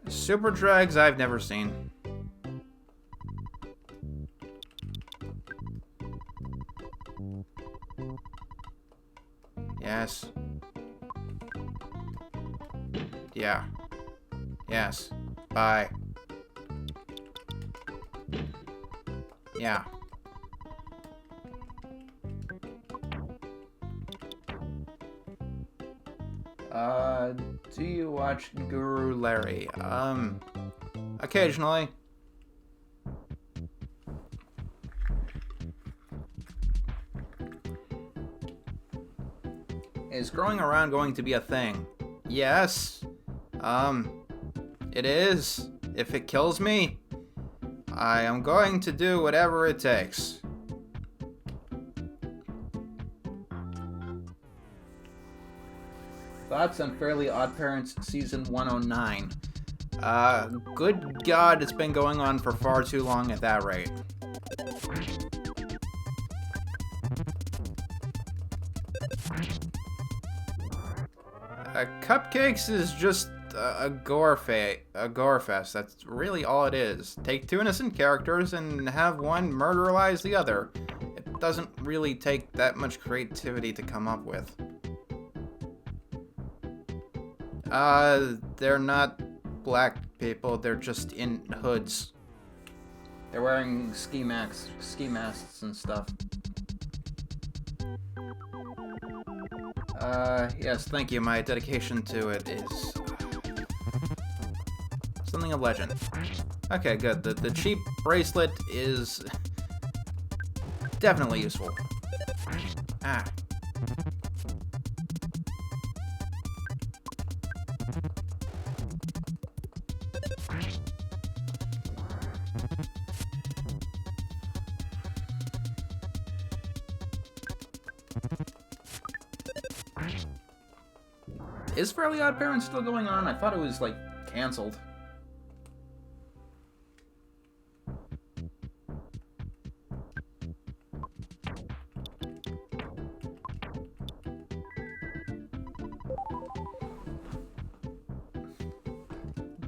Super Drags I've never seen. Yes. Yeah. Yes. Bye. Yeah. Do you watch Guru Larry? Occasionally. Is growing around going to be a thing? Yes. It is. If it kills me, I am going to do whatever it takes. Thoughts on Fairly Odd Parents Season 109? Good God, it's been going on for far too long at that rate. Cupcakes is just a gore fest. That's really all it is. Take two innocent characters and have one murderize the other. It doesn't really take that much creativity to come up with. They're not black people, they're just in hoods. They're wearing ski masks and stuff. Yes, thank you. My dedication to it is something of legend. Okay, good. The cheap bracelet is definitely useful. Ah. Is Fairly Odd Parents still going on? I thought it was, like, canceled.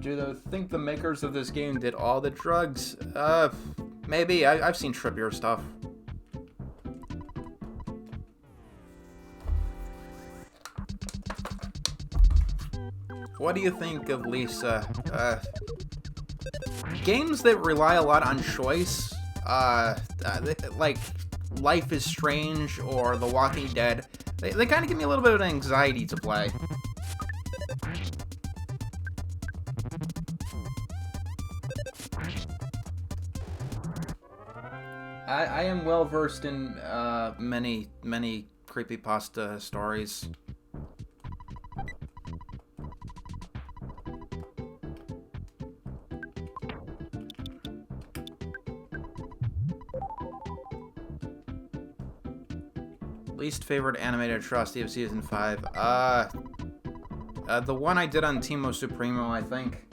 Do you think the makers of this game did all the drugs? Maybe. I've seen trippier stuff. What do you think of Lisa? Games that rely a lot on choice, like Life is Strange or The Walking Dead, they kind of give me a little bit of anxiety to play. I am well versed in many creepypasta stories. Least favorite animated atrocity of Season 5? The one I did on Timo Supremo, I think.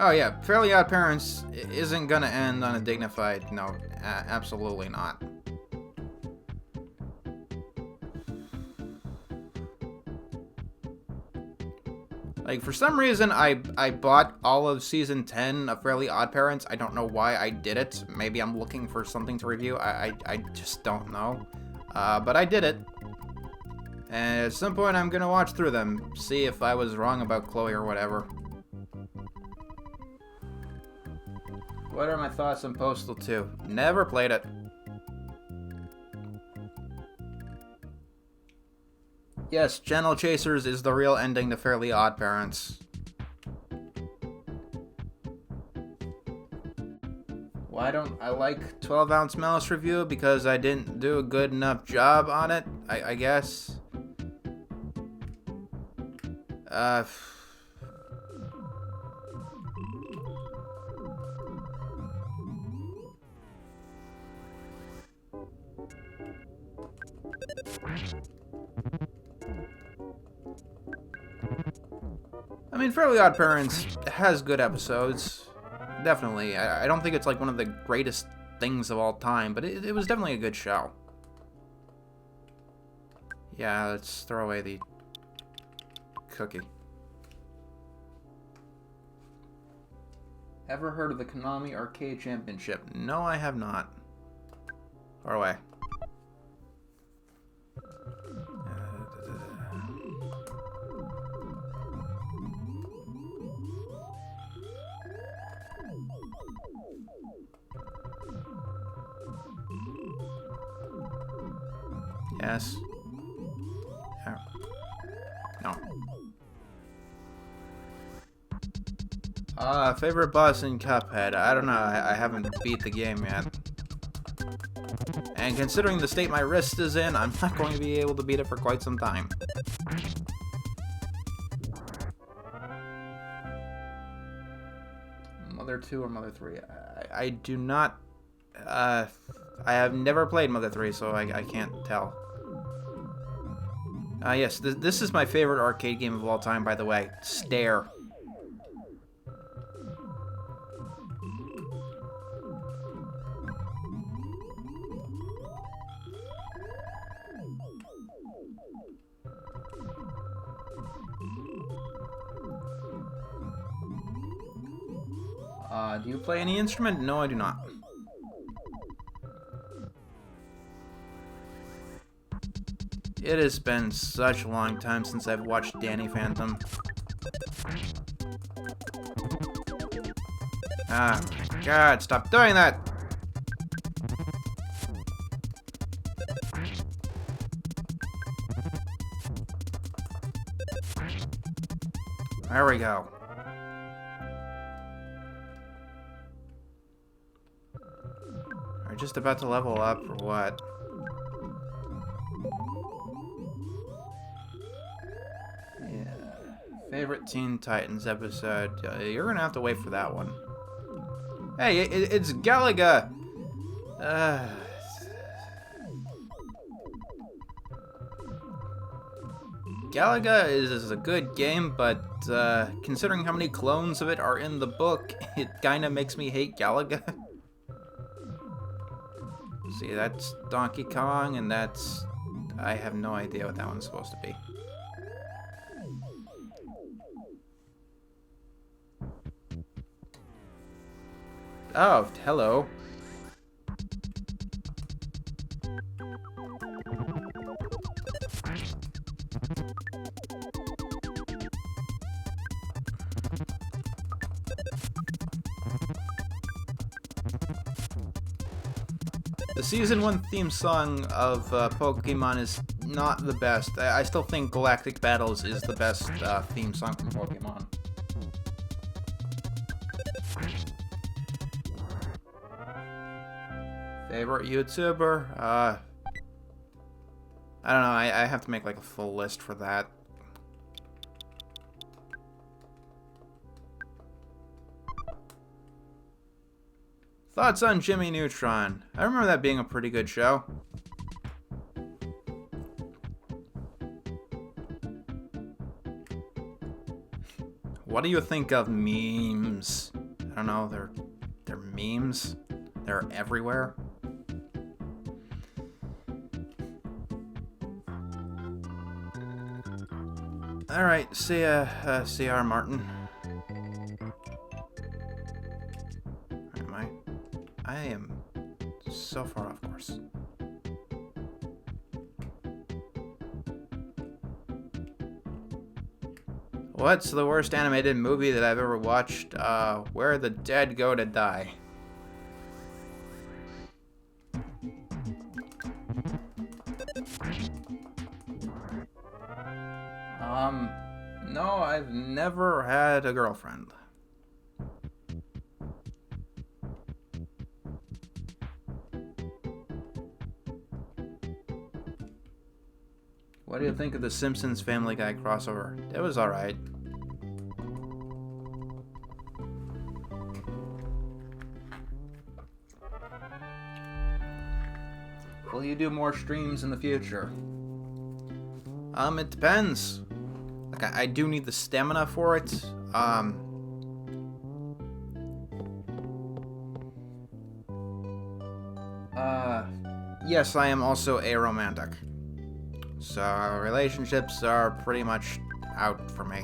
Oh yeah, Fairly Odd Parents isn't gonna end on a dignified note. Absolutely not. Like, for some reason, I bought all of Season 10 of Fairly Odd Parents. I don't know why I did it. Maybe I'm looking for something to review. I just don't know. But I did it. And at some point, I'm gonna watch through them. See if I was wrong about Chloe or whatever. What are my thoughts on Postal 2? Never played it. Yes, Channel Chasers is the real ending to Fairly Odd Parents. Why don't I like 12 Ounce Mouse Review? Because I didn't do a good enough job on it, I guess. I mean, Fairly Odd Parents has good episodes. Definitely. I don't think it's like one of the greatest things of all time, but it was definitely a good show. Yeah, let's throw away the cookie. Ever heard of the Konami Arcade Championship? No, I have not. Far away. Yes. Yeah. No. Favorite boss in Cuphead? I don't know. I haven't beat the game yet. And considering the state my wrist is in, I'm not going to be able to beat it for quite some time. Mother 2 or Mother 3? I do not... I have never played Mother 3, so I can't tell. Yes, this is my favorite arcade game of all time, by the way. Stare. Do you play any instrument? No, I do not. It has been such a long time since I've watched Danny Phantom. Ah, God, stop doing that! There we go. We're just about to level up, or what? Favorite Teen Titans episode? You're gonna have to wait for that one. Hey, it's Galaga! Galaga is a good game, but considering how many clones of it are in the book, it kinda makes me hate Galaga. See, that's Donkey Kong, and that's... I have no idea what that one's supposed to be. Oh, hello. The Season 1 theme song of Pokemon is not the best. I still think Galactic Battles is the best theme song from Pokemon. Favorite YouTuber? I don't know, I have to make like a full list for that. Thoughts on Jimmy Neutron? I remember that being a pretty good show. What do you think of memes? I don't know, they're memes. They're everywhere. Alright, see ya, CR Martin. I am so far off course. What's the worst animated movie that I've ever watched? Where the Dead Go to Die. I've never had a girlfriend. What do you think of the Simpsons Family Guy crossover? It was alright. Will you do more streams in the future? It depends. Like, I do need the stamina for it. Yes, I am also aromantic. So, relationships are pretty much out for me.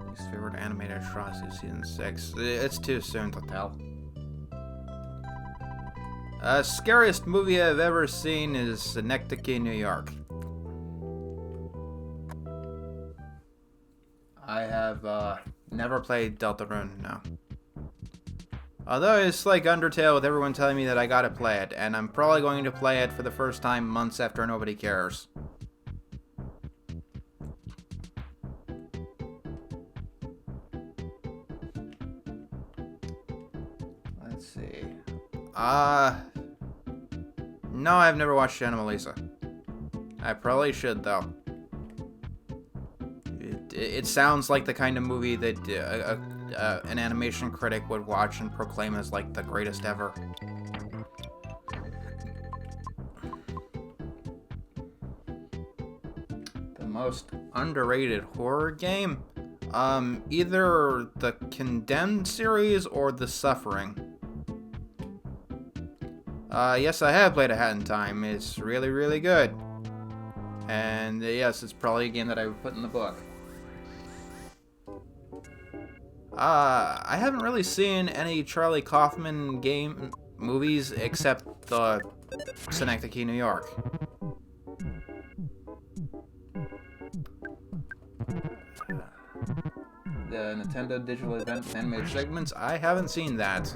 Least favorite animated atrocity season 6. It's too soon to tell. Scariest movie I've ever seen is Synecdoche, New York. I have never played Deltarune, no. Although it's like Undertale with everyone telling me that I gotta play it, and I'm probably going to play it for the first time months after nobody cares. Let's see. No, I've never watched Anomalisa. I probably should, though. It sounds like the kind of movie that an animation critic would watch and proclaim as, like, the greatest ever. The most underrated horror game? Either the Condemned series or The Suffering. Yes, I have played A Hat in Time. It's really, really good. And yes, it's probably a game that I would put in the book. I haven't really seen any Charlie Kaufman movies except the Synecdoche, New York. The Nintendo Digital Event animated segments, I haven't seen that.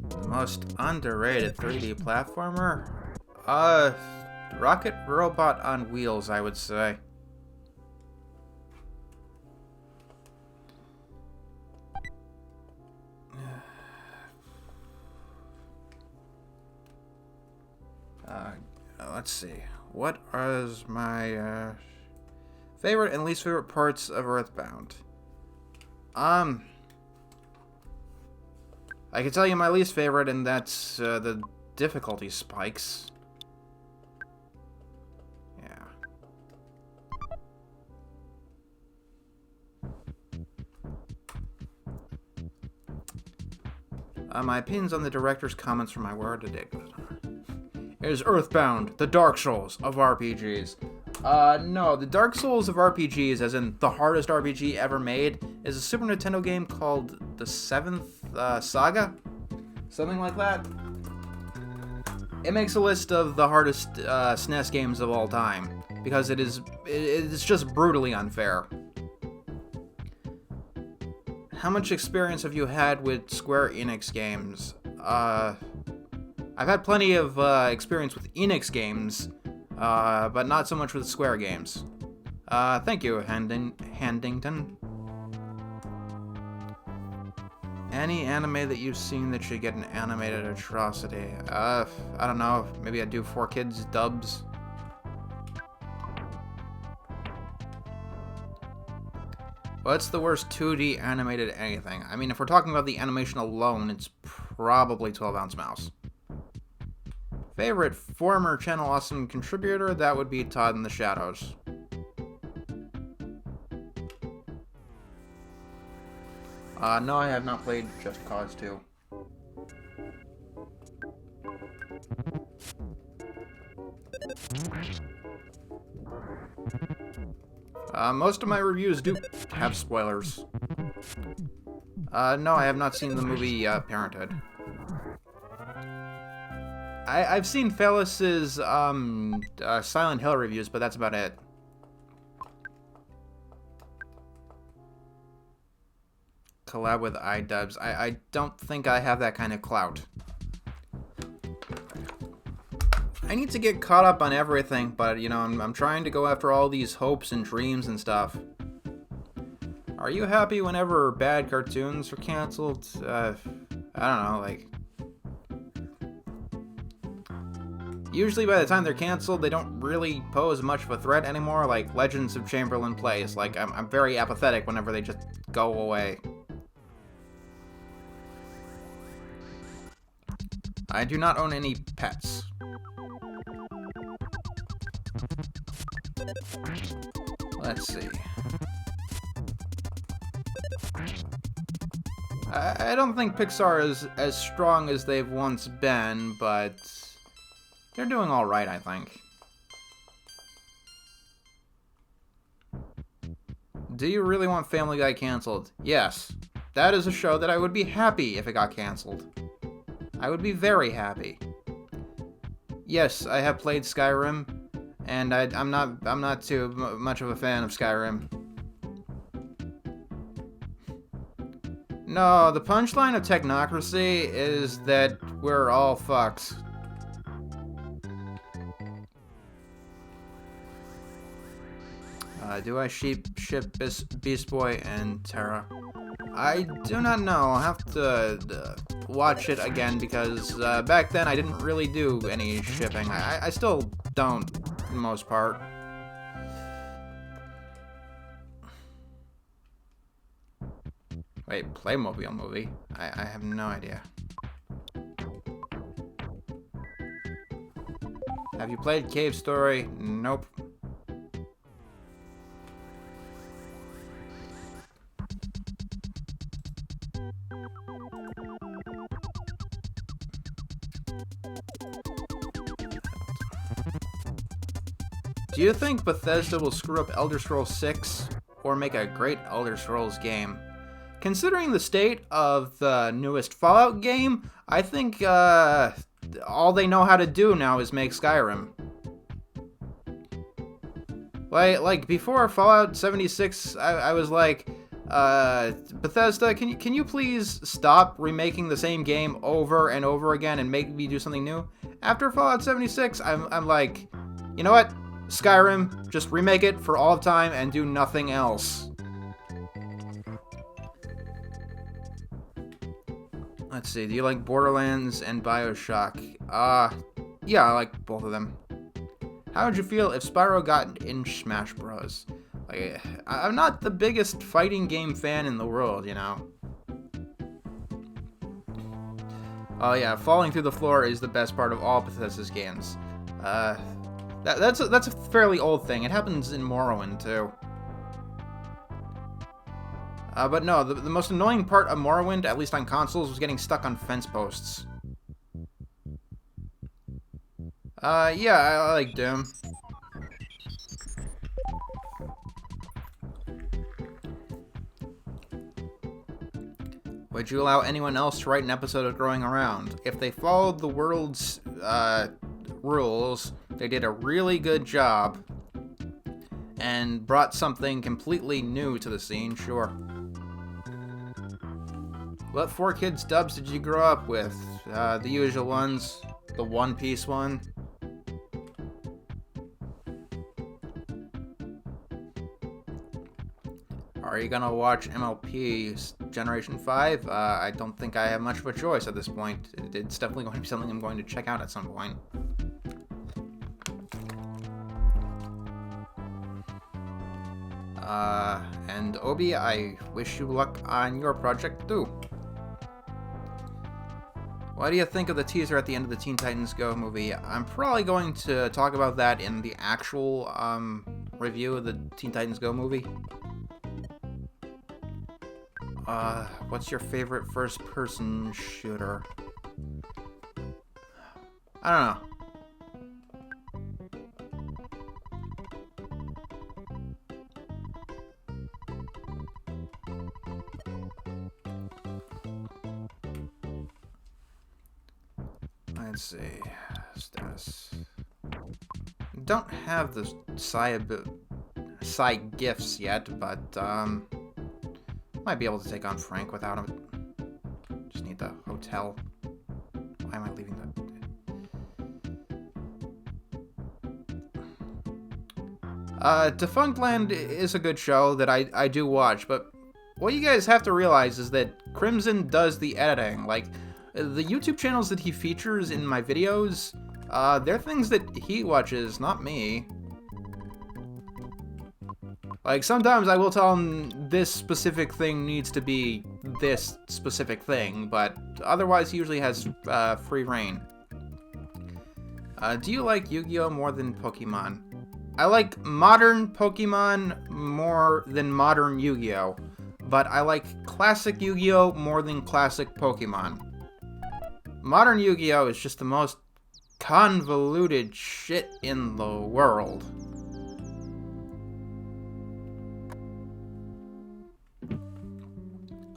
The most underrated 3D platformer? Rocket Robot on Wheels, I would say. Let's see. What are my favorite and least favorite parts of EarthBound? I can tell you my least favorite, and that's the difficulty spikes. Yeah. My opinions on the director's comments from my word today. Is EarthBound the Dark Souls of RPGs? No, the Dark Souls of RPGs, as in the hardest RPG ever made, is a Super Nintendo game called The Seventh Saga? Something like that. It makes a list of the hardest SNES games of all time, because it's just brutally unfair. How much experience have you had with Square Enix games? I've had plenty of experience with Enix games, but not so much with Square games. Thank you, Handington. Any anime that you've seen that should get an animated atrocity? I don't know, maybe I'd do 4Kids dubs. What's the worst 2D animated anything? I mean, if we're talking about the animation alone, it's probably 12 Ounce Mouse. Favorite former Channel Awesome contributor? That would be Todd in the Shadows. No, I have not played Just Cause 2. Most of my reviews do have spoilers. No, I have not seen the movie Parenthood. I've seen Fellus's Silent Hill reviews, but that's about it. collab with iDubbbz. I don't think I have that kind of clout. I need to get caught up on everything, but, you know, I'm trying to go after all these hopes and dreams and stuff. Are you happy whenever bad cartoons are canceled? I don't know, like... Usually by the time they're canceled, they don't really pose much of a threat anymore, like Legends of Chamberlain Place. Like, I'm very apathetic whenever they just go away. I do not own any pets. Let's see. I don't think Pixar is as strong as they've once been, but they're doing all right, I think. Do you really want Family Guy canceled? Yes. That is a show that I would be happy if it got canceled. I would be very happy. Yes, I have played Skyrim, and I'm not too much of a fan of Skyrim. No, the punchline of technocracy is that we're all fucked. Do I ship Beast Boy and Terra? I do not know. I'll have to watch it again because back then I didn't really do any shipping. I still don't, for the most part. Wait, Playmobil movie? I have no idea. Have you played Cave Story? Nope. Do you think Bethesda will screw up Elder Scrolls 6 or make a great Elder Scrolls game? Considering the state of the newest Fallout game, I think all they know how to do now is make Skyrim. Like before Fallout 76, I was like, Bethesda, can you please stop remaking the same game over and over again and make me do something new? After Fallout 76, I'm like, you know what? Skyrim, just remake it for all of time and do nothing else. Let's see, do you like Borderlands and BioShock? Yeah, I like both of them. How would you feel if Spyro got in Smash Bros? Like, I'm not the biggest fighting game fan in the world, you know. Oh yeah, falling through the floor is the best part of all Bethesda's games. That's a fairly old thing. It happens in Morrowind, too. But no, the most annoying part of Morrowind, at least on consoles, was getting stuck on fence posts. Yeah, I like Doom. Would you allow anyone else to write an episode of Growing Around? If they followed the world's, rules, they did a really good job, and brought something completely new to the scene, sure. What 4Kids dubs did you grow up with? The usual ones. The One Piece one. Are you gonna watch MLP Generation 5? I don't think I have much of a choice at this point. It's definitely going to be something I'm going to check out at some point. And Obi, I wish you luck on your project too. What do you think of the teaser at the end of the Teen Titans Go movie? I'm probably going to talk about that in the actual review of the Teen Titans Go movie. What's your favorite first-person shooter? I don't know. Let's see. Status. Don't have the side gifts yet, but Might be able to take on Frank without him. Just need the hotel. Why am I leaving that? Defunctland is a good show that I do watch, but what you guys have to realize is that Crimson does the editing. Like, the YouTube channels that he features in my videos, they're things that he watches, not me. Like, sometimes I will tell him this specific thing needs to be this specific thing, but otherwise he usually has free reign. Do you like Yu-Gi-Oh! More than Pokemon? I like modern Pokemon more than modern Yu-Gi-Oh! But I like classic Yu-Gi-Oh! More than classic Pokemon. Modern Yu-Gi-Oh! Is just the most convoluted shit in the world.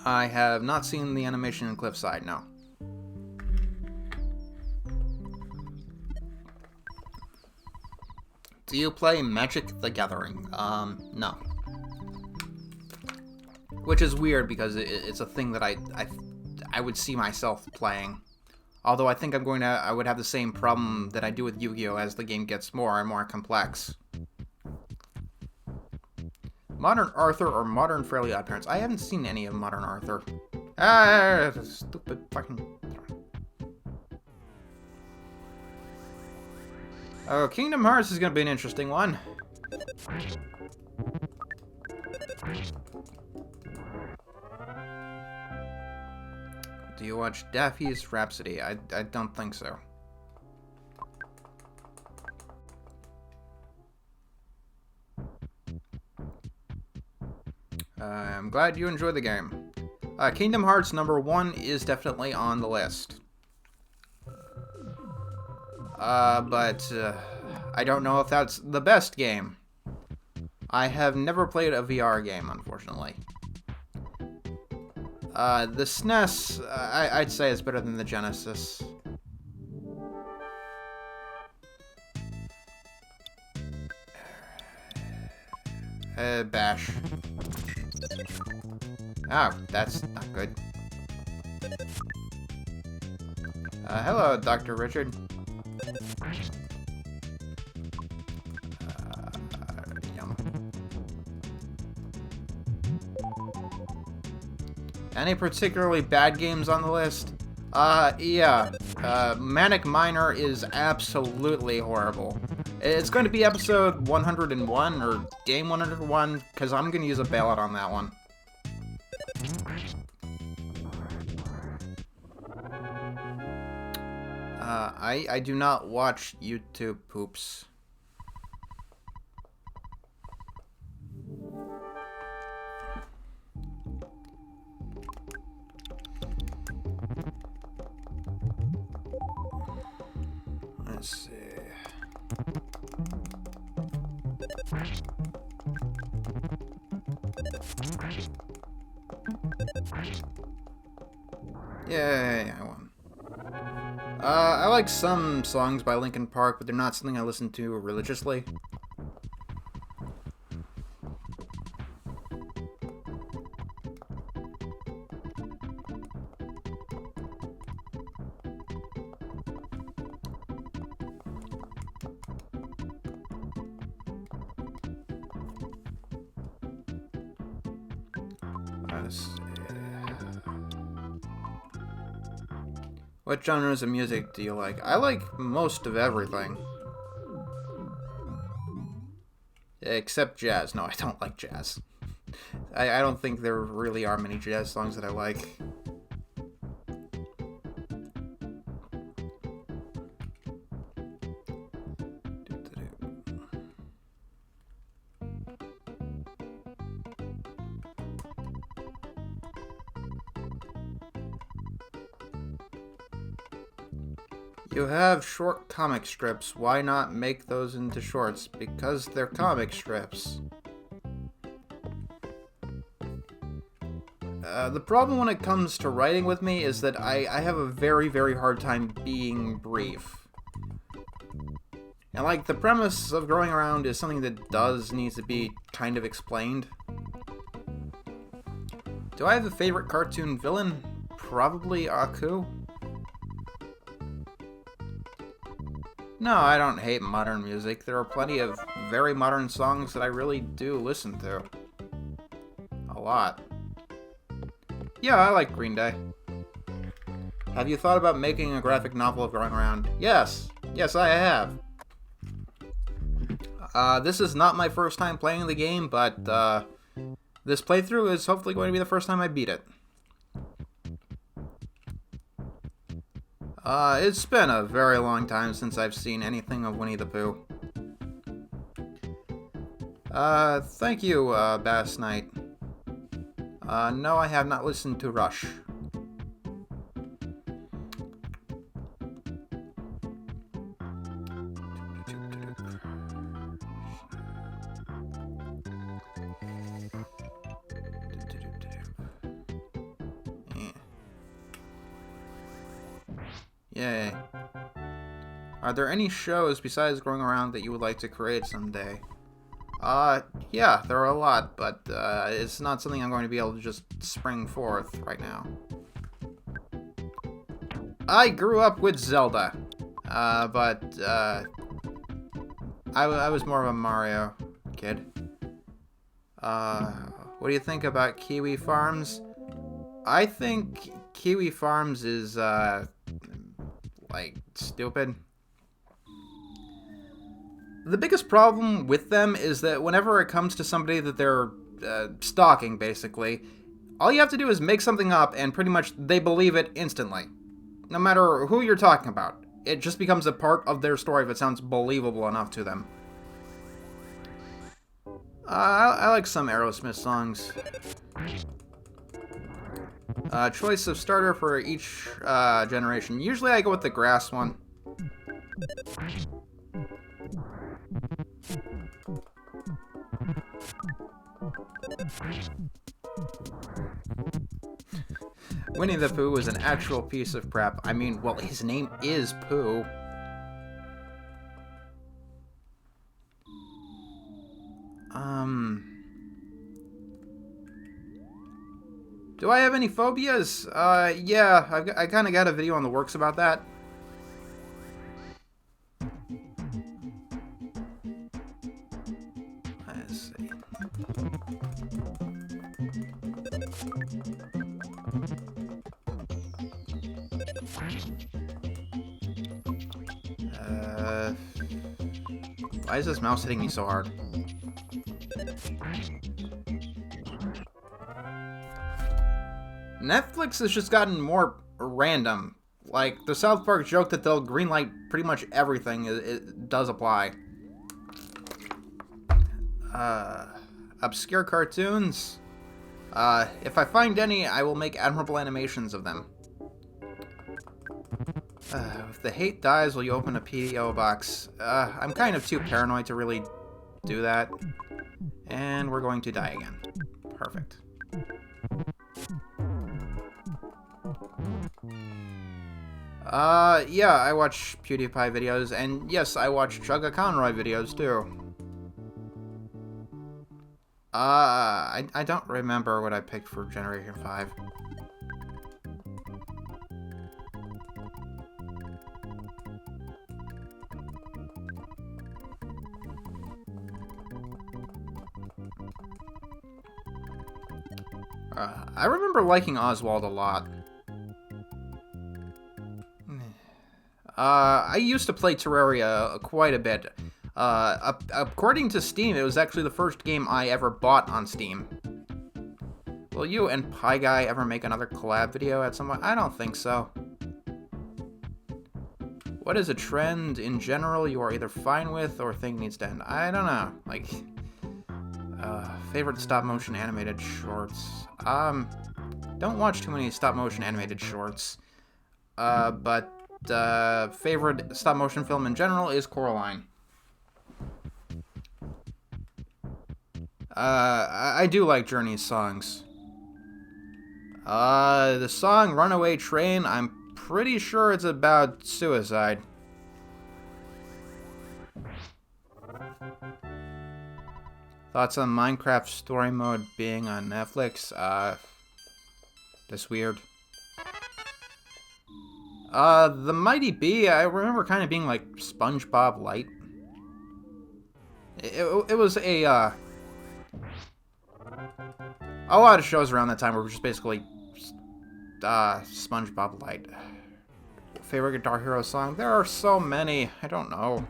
I have not seen the animation in Cliffside, no. Do you play Magic the Gathering? No. Which is weird because it's a thing that I would see myself playing. Although I think I would have the same problem that I do with Yu-Gi-Oh! As the game gets more and more complex. Modern Arthur or Modern Fairly Odd Parents? I haven't seen any of Modern Arthur. Ah, stupid fucking... Oh, Kingdom Hearts is gonna be an interesting one. Do you watch Daffy's Rhapsody? I don't think so. I'm glad you enjoy the game. Kingdom Hearts #1 is definitely on the list. But I don't know if that's the best game. I have never played a VR game, unfortunately. The SNES, I'd say is better than the Genesis. Bash. Oh, that's not good. Hello, Dr. Richard. Yum. Any particularly bad games on the list? Yeah. Manic Miner is absolutely horrible. It's going to be episode 101, or game 101, because I'm going to use a bailout on that one. I do not watch YouTube poops. Let's see. Yay, I won. I like some songs by Linkin Park, but they're not something I listen to religiously. Let's see. What genres of music do you like? I like most of everything. Except jazz. No, I don't like jazz. I don't think there really are many jazz songs that I like. You have short comic strips. Why not make those into shorts? Because they're comic strips. The problem when it comes to writing with me is that I have a very, very hard time being brief. And like, the premise of Growing Around is something that needs to be kind of explained. Do I have a favorite cartoon villain? Probably Aku. No, I don't hate modern music. There are plenty of very modern songs that I really do listen to. A lot. Yeah, I like Green Day. Have you thought about making a graphic novel of Going Around? Yes. Yes, I have. This is not my first time playing the game, but this playthrough is hopefully going to be the first time I beat it. It's been a very long time since I've seen anything of Winnie the Pooh. Thank you, Bass Knight. No, I have not listened to Rush. Yay. Are there any shows besides Going Around that you would like to create someday? Yeah, there are a lot, but it's not something I'm going to be able to just spring forth right now. I grew up with Zelda, but I was more of a Mario kid. What do you think about Kiwi Farms? I think Kiwi Farms is, like, stupid. The biggest problem with them is that whenever it comes to somebody that they're stalking, basically, all you have to do is make something up and pretty much they believe it instantly. No matter who you're talking about. It just becomes a part of their story if it sounds believable enough to them. I like some Aerosmith songs. Choice of starter for each generation. Usually I go with the grass one. Winnie the Pooh is an actual piece of crap. I mean, well, his name is Pooh. Do I have any phobias? Yeah, I kind of got a video on the works about that. Let's see. Why is this mouse hitting me so hard? Netflix has just gotten more random. Like, the South Park joke that they'll greenlight pretty much everything, it does apply. Obscure cartoons. If I find any, I will make admirable animations of them. If the hate dies, will you open a PDO box? I'm kind of too paranoid to really do that. And we're going to die again. Perfect. Yeah, I watch PewDiePie videos, and yes, I watch Chugga Conroy videos, too. I don't remember what I picked for Generation 5. I remember liking Oswald a lot. I used to play Terraria quite a bit. According to Steam, it was actually the first game I ever bought on Steam. Will you and Pie Guy ever make another collab video at some point? I don't think so. What is a trend in general you are either fine with or think needs to end? I don't know. Like, favorite stop-motion animated shorts. Don't watch too many stop-motion animated shorts. But favorite stop-motion film in general is Coraline. I do like Journey's songs. The song Runaway Train, I'm pretty sure it's about suicide. Thoughts on Minecraft story mode being on Netflix? That's weird. The Mighty Bee, I remember kind of being like SpongeBob Light. It was a lot of shows around that time were just basically SpongeBob Light. Favorite Guitar Hero song? There are so many. I don't know.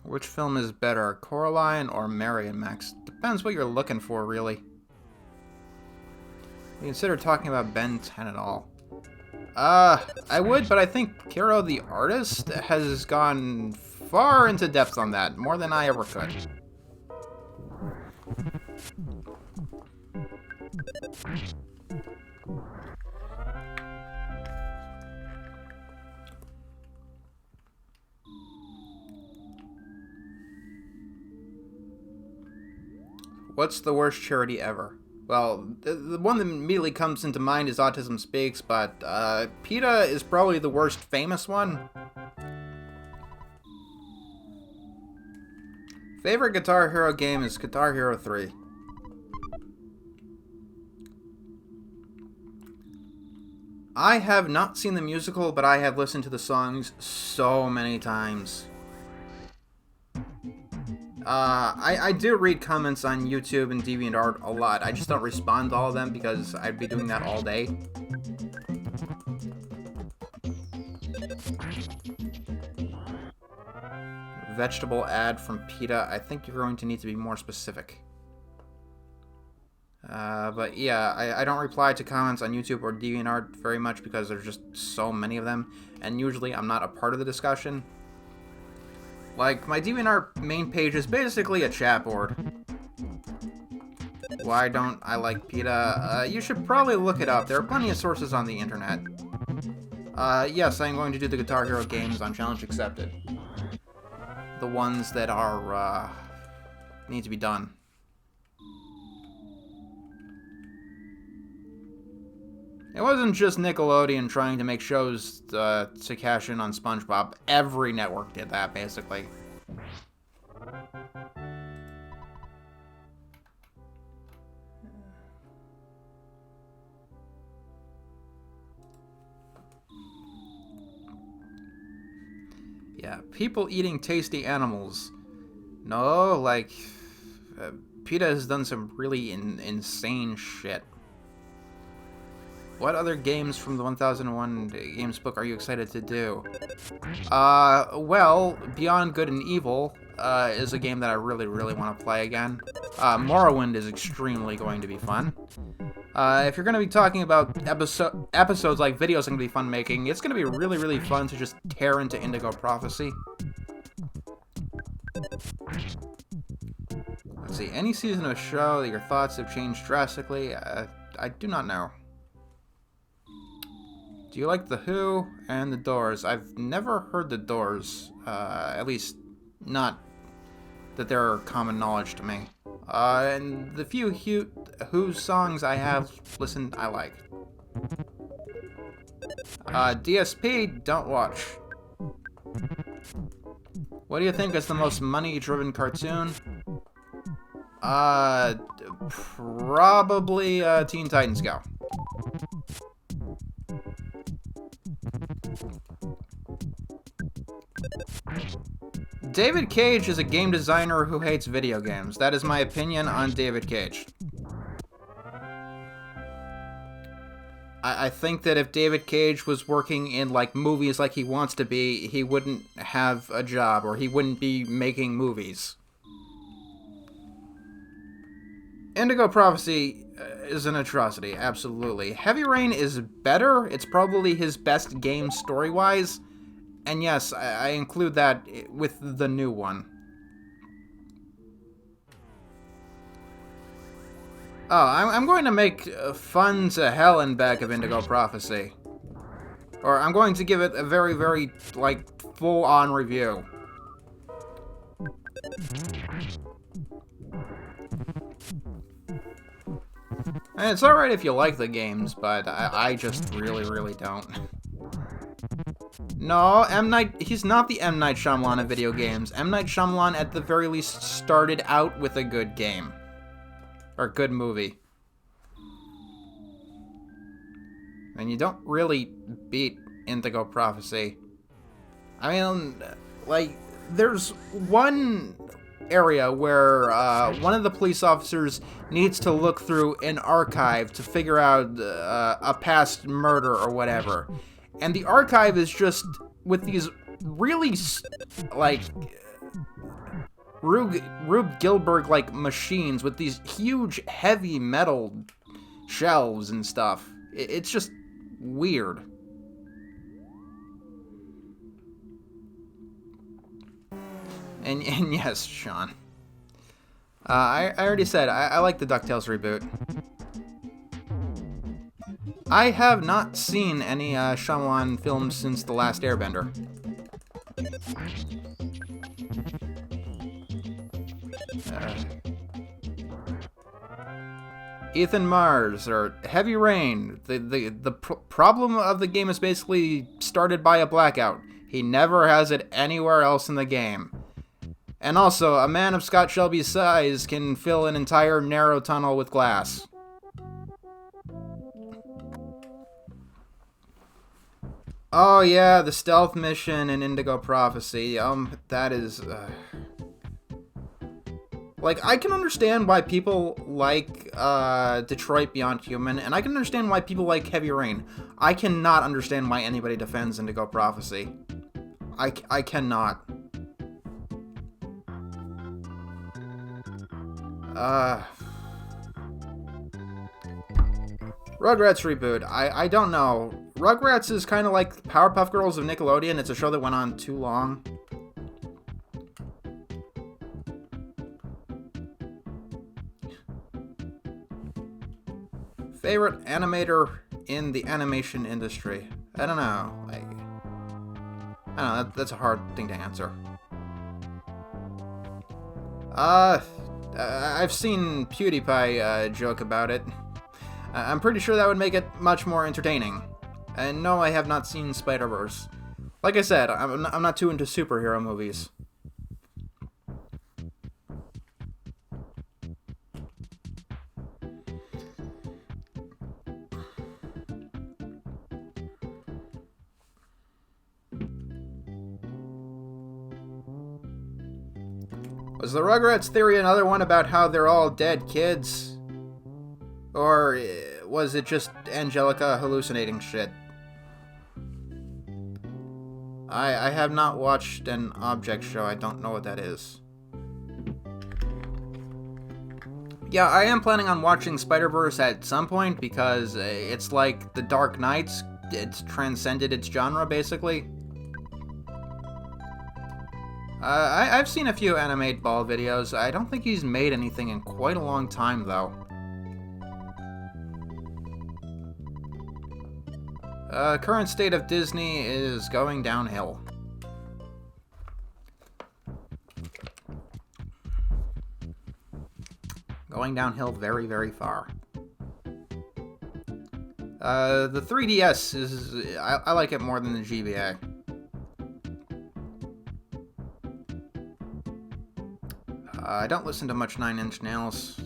Which film is better, Coraline or Mary and Max? Depends what you're looking for, really. You consider talking about Ben 10 at all? I would, but I think Kiro the artist has gone far into depth on that, more than I ever could. What's the worst charity ever? Well, the one that immediately comes into mind is Autism Speaks, but PETA is probably the worst famous one. Favorite Guitar Hero game is Guitar Hero 3. I have not seen the musical, but I have listened to the songs so many times. I do read comments on YouTube and DeviantArt a lot. I just don't respond to all of them because I'd be doing that all day. Vegetable ad from PETA. I think you're going to need to be more specific. But yeah, I don't reply to comments on YouTube or DeviantArt very much because there's just so many of them, and usually I'm not a part of the discussion. Like, my DeviantArt main page is basically a chat board. Why don't I like PETA? You should probably look it up. There are plenty of sources on the internet. Yes, I'm going to do the Guitar Hero games on Challenge Accepted. The ones that are, need to be done. It wasn't just Nickelodeon trying to make shows to cash in on SpongeBob. Every network did that, basically. Yeah, people eating tasty animals. No, like, PETA has done some really insane shit. What other games from the 1001 Games book are you excited to do? Well, Beyond Good and Evil is a game that I really want to play again. Morrowind is extremely going to be fun. If you're going to be talking about episodes like videos I'm going to be fun making, it's going to be really fun to just tear into Indigo Prophecy. Let's see, any season of a show that your thoughts have changed drastically? I do not know. Do you like The Who and The Doors? I've never heard The Doors, at least not that they're common knowledge to me. And the few Who songs I have listened, I like. DSP, don't watch. What do you think is the most money-driven cartoon? Probably Teen Titans Go. David Cage is a game designer who hates video games. That is my opinion on David Cage. I think that if David Cage was working in, like, movies like he wants to be, he wouldn't have a job, or he wouldn't be making movies. Indigo Prophecy is an atrocity, absolutely. Heavy Rain is better. It's probably his best game story-wise. And yes, I include that with the new one. Oh, I'm going to make fun to hell and back of Indigo Prophecy. Or I'm going to give it a very, like, full-on review. And it's alright if you like the games, but I just really don't. No, M. Night, he's not the M. Night Shyamalan of video games. M. Night Shyamalan, at the very least, started out with a good game. Or good movie. And you don't really beat Indigo Prophecy. I mean, like, there's one area where one of the police officers needs to look through an archive to figure out a past murder or whatever. And the archive is just with these really, like, Rube Gilbert-like machines with these huge, heavy metal shelves and stuff. It's just weird. And yes, Sean. I already said, I like the DuckTales reboot. I have not seen any Shyamalan films since The Last Airbender. Ethan Mars, or Heavy Rain. The problem of the game is basically started by a blackout. He never has it anywhere else in the game. And also, a man of Scott Shelby's size can fill an entire narrow tunnel with glass. Oh yeah, the stealth mission in Indigo Prophecy. That is... Like, I can understand why people like Detroit Beyond Human, and I can understand why people like Heavy Rain. I cannot understand why anybody defends Indigo Prophecy. I cannot. Rugrats reboot. I don't know. Rugrats is kind of like Powerpuff Girls of Nickelodeon. It's a show that went on too long. Favorite animator in the animation industry? I don't know. I don't know. That's a hard thing to answer. I've seen PewDiePie joke about it. I'm pretty sure that would make it much more entertaining. And no, I have not seen Spider-Verse. Like I said, I'm not too into superhero movies. Was the Rugrats theory another one about how they're all dead kids? Or was it just Angelica hallucinating shit? I have not watched an object show. I don't know what that is. Yeah, I am planning on watching Spider-Verse at some point because it's like The Dark Knights. It's transcended its genre, basically. I've seen a few Animate Ball videos. I don't think he's made anything in quite a long time, though. Current state of Disney is going downhill. Going downhill very, very far. The 3DS is... I like it more than the GBA. I don't listen to much 9 Inch Nails.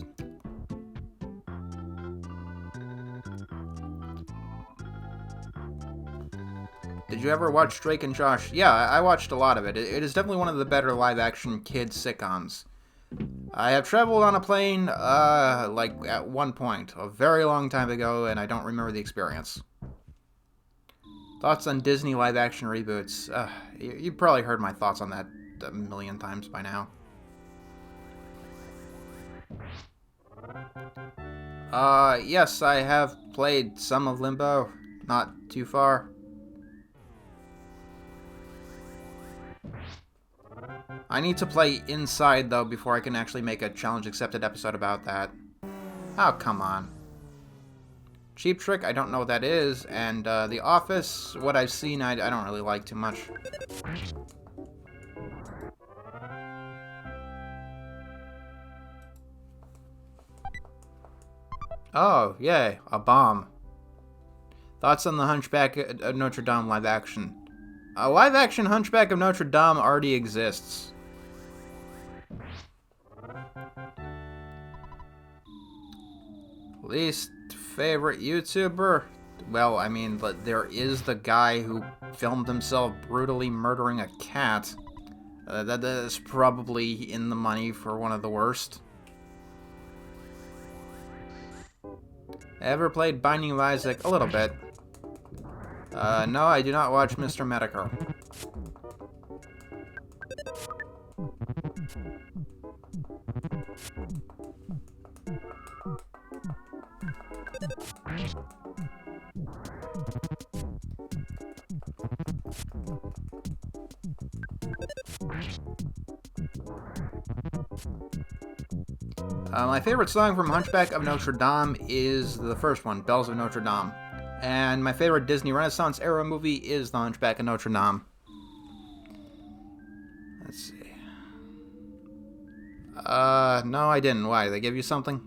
Did you ever watch Drake and Josh? Yeah, I watched a lot of it. It is definitely one of the better live-action kids sitcoms. I have traveled on a plane, like, at one point, a very long time ago, and I don't remember the experience. Thoughts on Disney live-action reboots? You've probably heard my thoughts on that a million times by now. Yes, I have played some of Limbo. Not too far. I need to play Inside, though, before I can actually make a Challenge Accepted episode about that. Oh, come on. Cheap Trick, I don't know what that is, and The Office, what I've seen, I don't really like too much. Oh, yay, a bomb. Thoughts on the Hunchback of Notre Dame live action? A live action Hunchback of Notre Dame already exists. Least favorite YouTuber? Well, I mean, there is the guy who filmed himself brutally murdering a cat. That is probably in the money for one of the worst. Ever played Binding of Isaac? A little bit. No, I do not watch Mr. Medical. My favorite song from Hunchback of Notre Dame is the first one, Bells of Notre Dame. And my favorite Disney Renaissance era movie is The Hunchback of Notre Dame. Let's see. No, I didn't. Why? Did they give you something?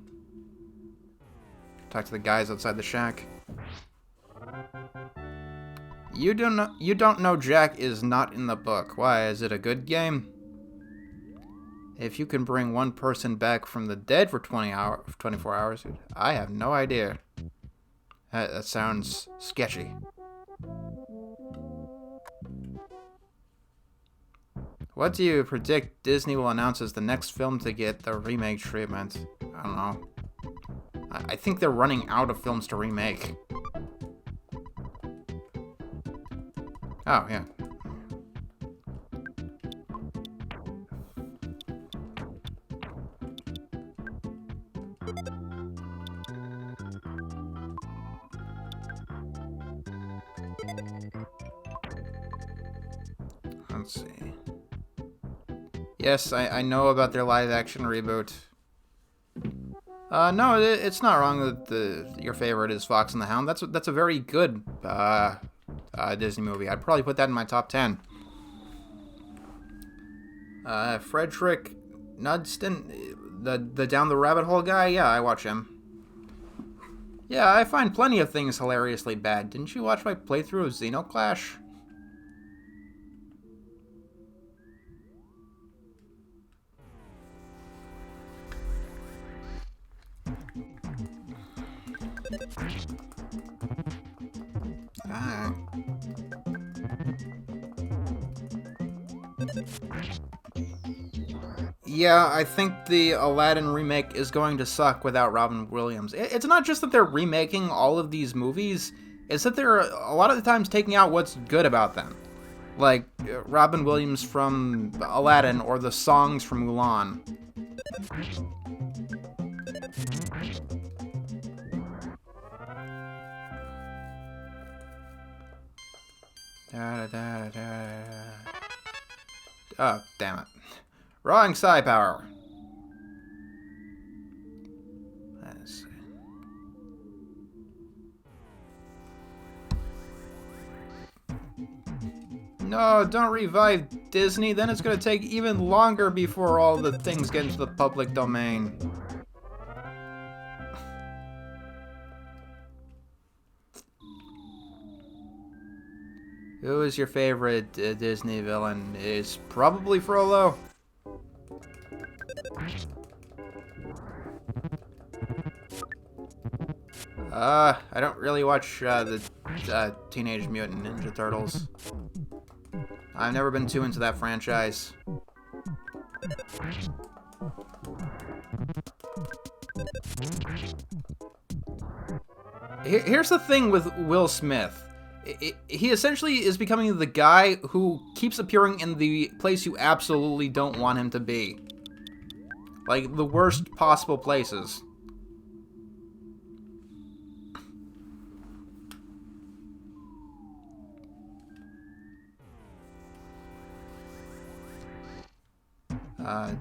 Talk to the guys outside the shack. You don't know Jack is not in the book. Why? Is it a good game? If you can bring one person back from the dead for 24 hours, I have no idea. That sounds sketchy. What do you predict Disney will announce as the next film to get the remake treatment? I don't know. I think they're running out of films to remake. Oh, yeah. Let's see. Yes, I know about their live-action reboot. No, it's not wrong that your favorite is Fox and the Hound. That's a very good Disney movie. I'd probably put that in my top 10. Frederick Nudston, the Down the Rabbit Hole guy. Yeah, I watch him. Yeah, I find plenty of things hilariously bad. Didn't you watch my playthrough of Xenoclash? Yeah, I think the Aladdin remake is going to suck without Robin Williams. It's not just that they're remaking all of these movies, it's that they're a lot of the times taking out what's good about them. Like Robin Williams from Aladdin or the songs from Mulan. Oh, damn it. Wrong psi power. Let's see. No, don't revive Disney. Then it's going to take even longer before all the things get into the public domain. Who is your favorite Disney villain? It's probably Frollo. I don't really watch the Teenage Mutant Ninja Turtles. I've never been too into that franchise. Here's the thing with Will Smith. He essentially is becoming the guy who keeps appearing in the place you absolutely don't want him to be. Like, the worst possible places.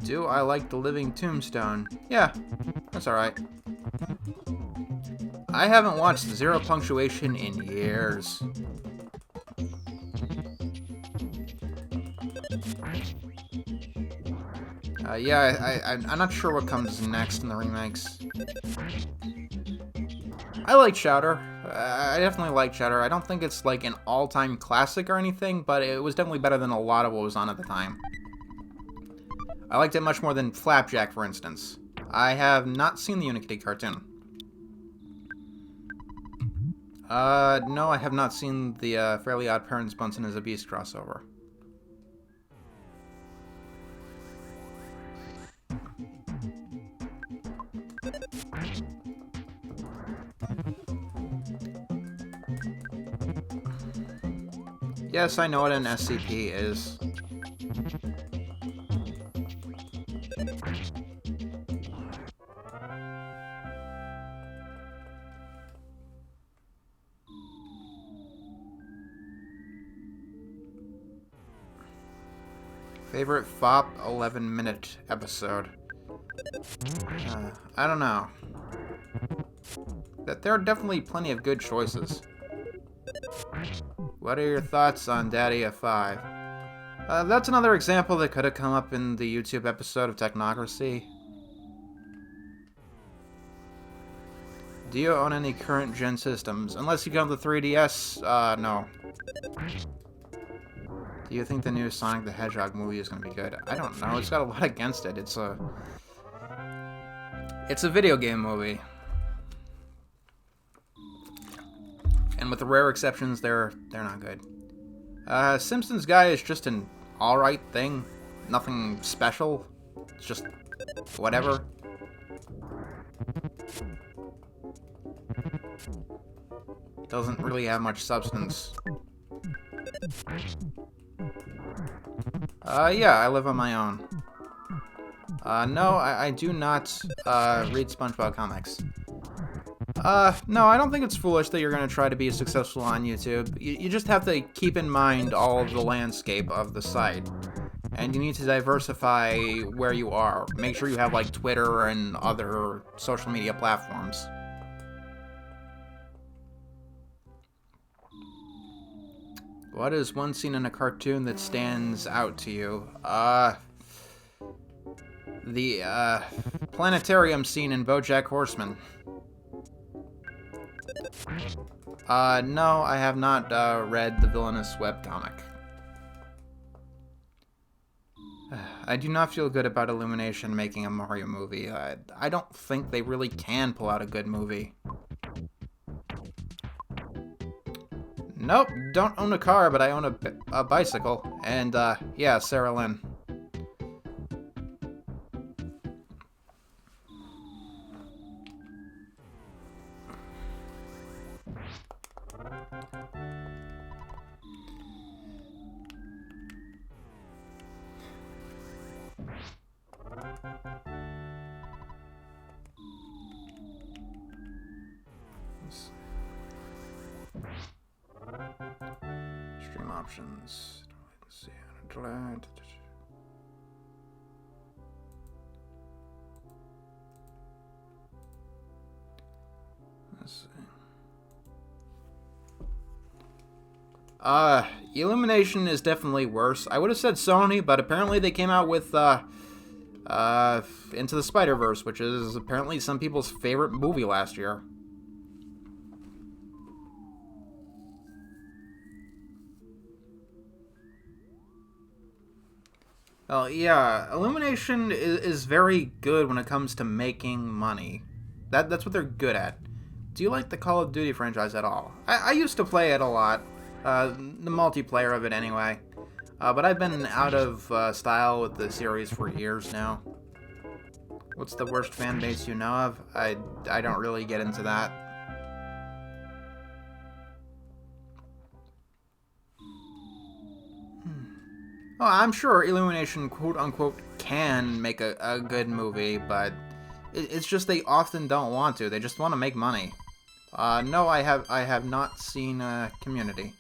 Do I like The Living Tombstone? Yeah, that's alright. I haven't watched Zero Punctuation in years. Yeah, I'm not sure what comes next in the remakes. I like Chowder. I definitely like Cheddar. I don't think it's like an all-time classic or anything, but it was definitely better than a lot of what was on at the time. I liked it much more than Flapjack, for instance. I have not seen the Unikitty cartoon. No, I have not seen the Fairly Odd Parents Bunsen is a Beast crossover. Yes, I know what an SCP is. Favorite FOP 11-minute episode? I don't know. There are definitely plenty of good choices. What are your thoughts on Daddy F5? That's another example that could have come up in the YouTube episode of Technocracy. Do you own any current gen systems? Unless you count the 3DS, no. Do you think the new Sonic the Hedgehog movie is going to be good? I don't know. It's got a lot against it. It's a video game movie. And with the rare exceptions, they're not good. Simpsons Guy is just an alright thing. Nothing special. It's just whatever. Doesn't really have much substance. Yeah, I live on my own. No, I do not, read SpongeBob comics. No, I don't think it's foolish that you're gonna try to be successful on YouTube. You just have to keep in mind all of the landscape of the site. And you need to diversify where you are. Make sure you have, like, Twitter and other social media platforms. What is one scene in a cartoon that stands out to you? The planetarium scene in BoJack Horseman. No, I have not read the Villainous webcomic. I do not feel good about Illumination making a Mario movie. I don't think they really can pull out a good movie. Nope, don't own a car, but I own a bicycle. And, yeah, Sarah Lynn. Stream options. Let's see. Let's see. Illumination is definitely worse. I would have said Sony, but apparently they came out with Into the Spider-Verse, which is apparently some people's favorite movie last year. Well, yeah, Illumination is very good when it comes to making money. That's what they're good at. Do you like the Call of Duty franchise at all? I used to play it a lot. The multiplayer of it anyway. But I've been out of style with the series for years now. What's the worst fan base you know of? I don't really get into that. Well, I'm sure Illumination, quote-unquote, can make a good movie, but it's just they often don't want to. They just want to make money. No, I have not seen Community.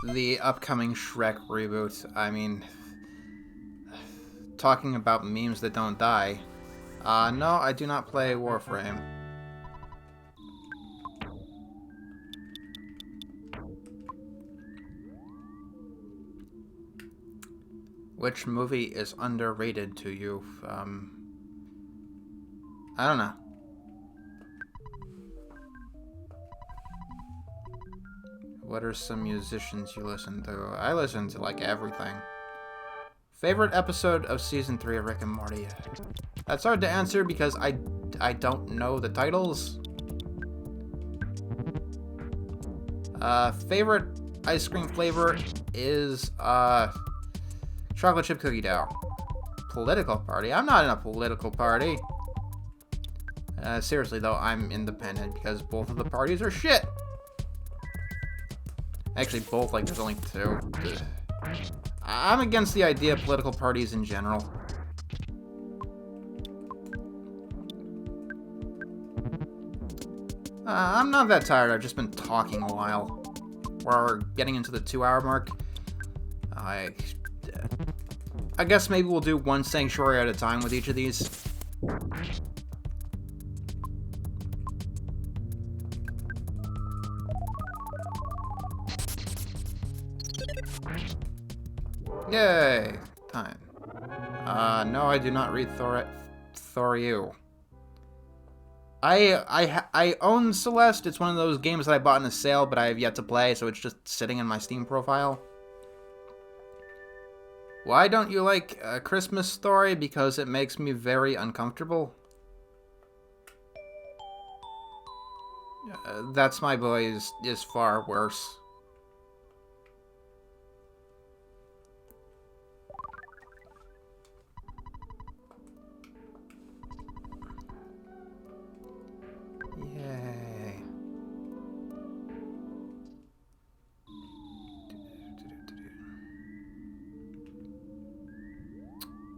The upcoming Shrek reboot, I mean, talking about memes that don't die. No, I do not play Warframe. Which movie is underrated to you? I don't know. What are some musicians you listen to? I listen to, like, everything. Favorite episode of Season 3 of Rick and Morty? That's hard to answer because I don't know the titles. Favorite ice cream flavor is, chocolate chip cookie dough. Political party? I'm not in a political party. Seriously though, I'm independent because both of the parties are shit. Actually, both, like, there's only two. I'm against the idea of political parties in general. I'm not that tired, I've just been talking a while. We're getting into the 2-hour mark. I guess maybe we'll do one sanctuary at a time with each of these. Yay! Time. No, I do not read Thoriu. I own Celeste. It's one of those games that I bought in a sale, but I have yet to play, so it's just sitting in my Steam profile. Why don't you like A Christmas Story? Because it makes me very uncomfortable. That's My Boy is far worse. Yay.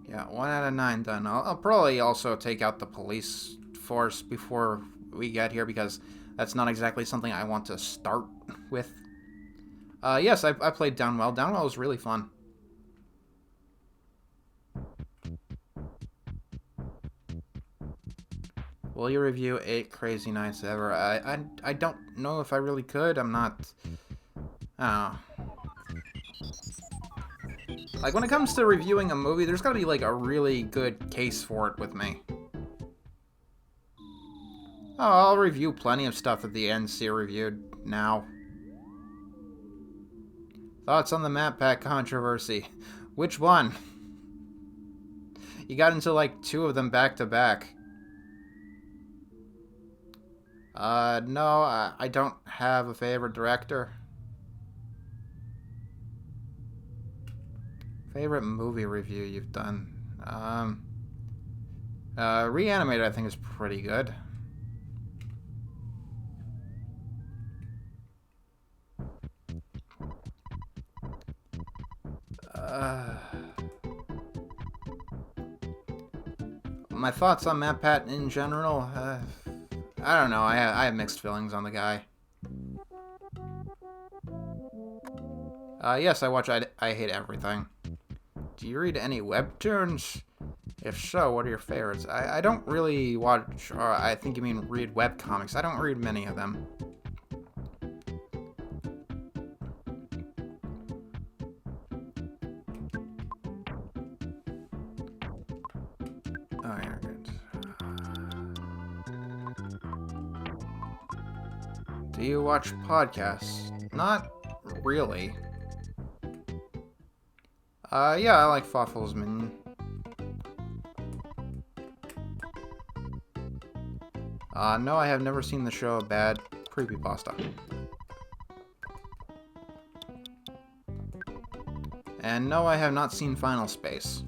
Yeah, 1 out of 9 done. I'll probably also take out the police force before we get here because that's not exactly something I want to start with. Yes, I played Downwell. Downwell was really fun. Will you review 8 Crazy Nights Ever? I don't know if I really could. I'm not... I don't know. Like, when it comes to reviewing a movie, there's gotta be, like, a really good case for it with me. Oh, I'll review plenty of stuff at the end, see reviewed now. Thoughts on the map pack controversy? Which one? You got into, like, 2 of them back to back. No, I don't have a favorite director. Favorite movie review you've done? Reanimated I think is pretty good. My thoughts on Matt Patton in general? I don't know. I have mixed feelings on the guy. Yes, I watch I Hate Everything. Do you read any webtoons? If so, what are your favorites? I don't really watch, or I think you mean read webcomics. I don't read many of them. Oh, yeah, good. Do you watch podcasts? Not really. Yeah, I like Fawful's Minion. No, I have never seen the show Bad Creepypasta. And no, I have not seen Final Space.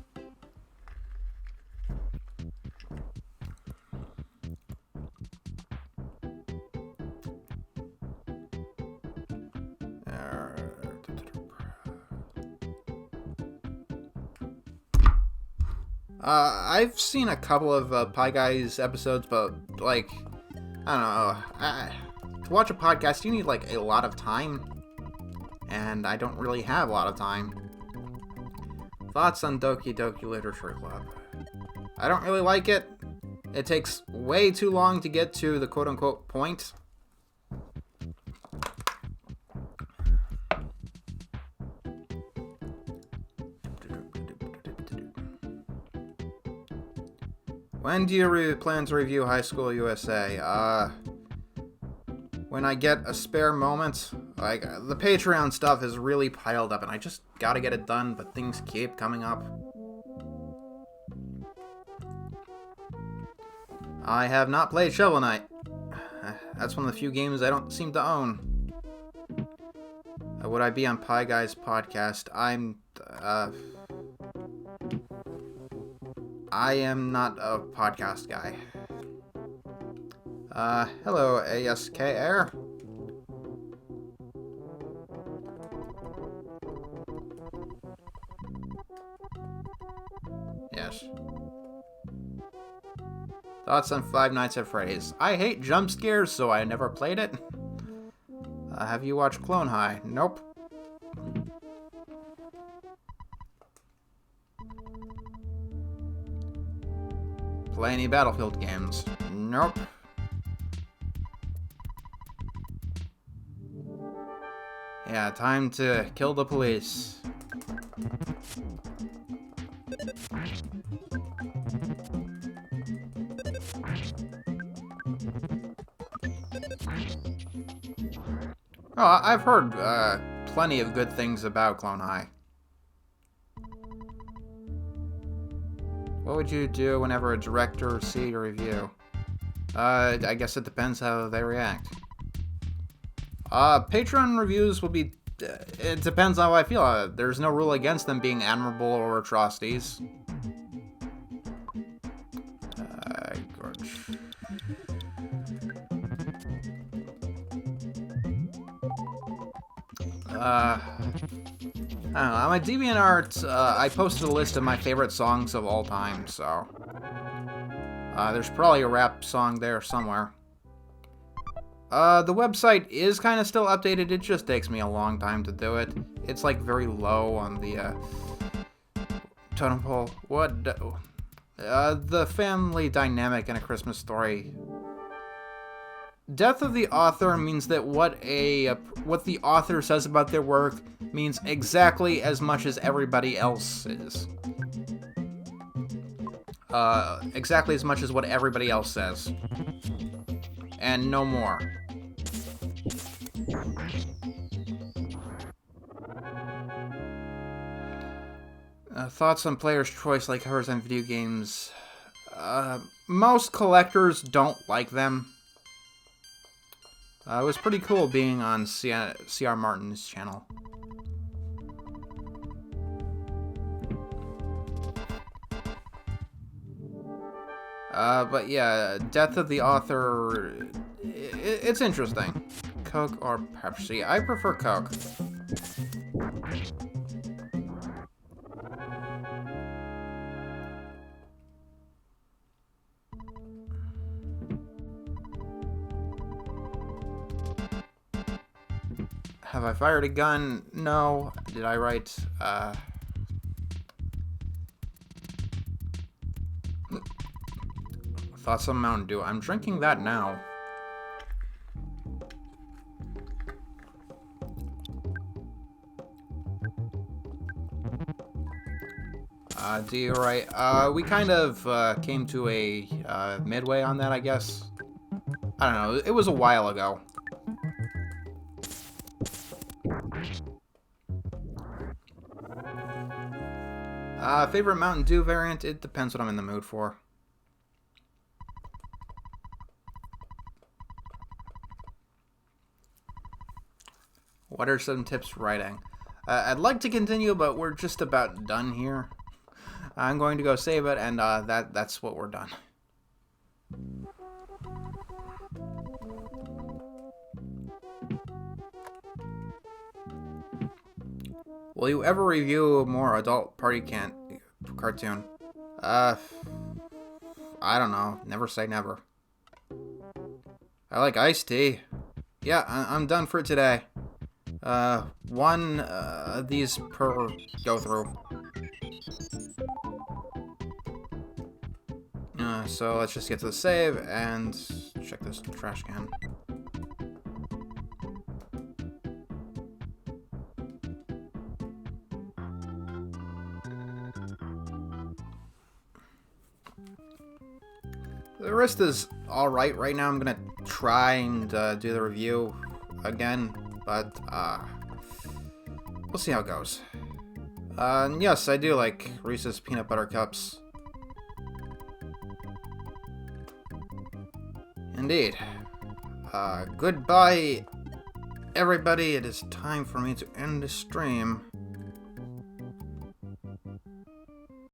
I've seen a couple of Pie Guys episodes, but, like, I don't know. To watch a podcast, you need, like, a lot of time. And I don't really have a lot of time. Thoughts on Doki Doki Literature Club? I don't really like it. It takes way too long to get to the quote-unquote point. When do you plan to review High School USA? When I get a spare moment. Like, the Patreon stuff is really piled up, and I just gotta get it done, but things keep coming up. I have not played Shovel Knight. That's one of the few games I don't seem to own. Would I be on Pie Guy's podcast? I am not a podcast guy. Hello, ASK Air. Yes. Thoughts on Five Nights at Freddy's? I hate jump scares, so I never played it. Have you watched Clone High? Nope. Play any Battlefield games? Nope. Yeah, time to kill the police. Oh, I've heard plenty of good things about Clone High. What would you do whenever a director sees your review? I guess it depends how they react. Patreon reviews will be... it depends on how I feel. There's no rule against them being admirable or atrocities. I don't know. On my DeviantArt, I posted a list of my favorite songs of all time, so... there's probably a rap song there somewhere. The website is kind of still updated, it just takes me a long time to do it. It's like very low on the, totem pole. What? The family dynamic in A Christmas Story. Death of the author means that what the author says about their work means exactly as much as everybody else's. Exactly as much as what everybody else says. And no more. Thoughts on player's choice like covers on video games? Most collectors don't like them. It was pretty cool being on C.R. Martin's channel. But yeah, Death of the Author, it's interesting. Coke or Pepsi? I prefer Coke. Have I fired a gun? No. Did I write, Thoughts on Mountain Dew? I'm drinking that now. Do you right? We kind of, came to a, midway on that, I guess. I don't know. It was a while ago. Favorite Mountain Dew variant? It depends what I'm in the mood for. What are some tips for writing? I'd like to continue, but we're just about done here. I'm going to go save it, and that's what we're done. Will you ever review a more adult party cartoon? I don't know. Never say never. I like iced tea. Yeah, I'm done for today. One of these per go through. So let's just get to the save and check this trash can. The wrist is alright right now. I'm gonna try and do the review again, but we'll see how it goes. And yes, I do like Reese's Peanut Butter Cups. Indeed. Goodbye, everybody. It is time for me to end the stream.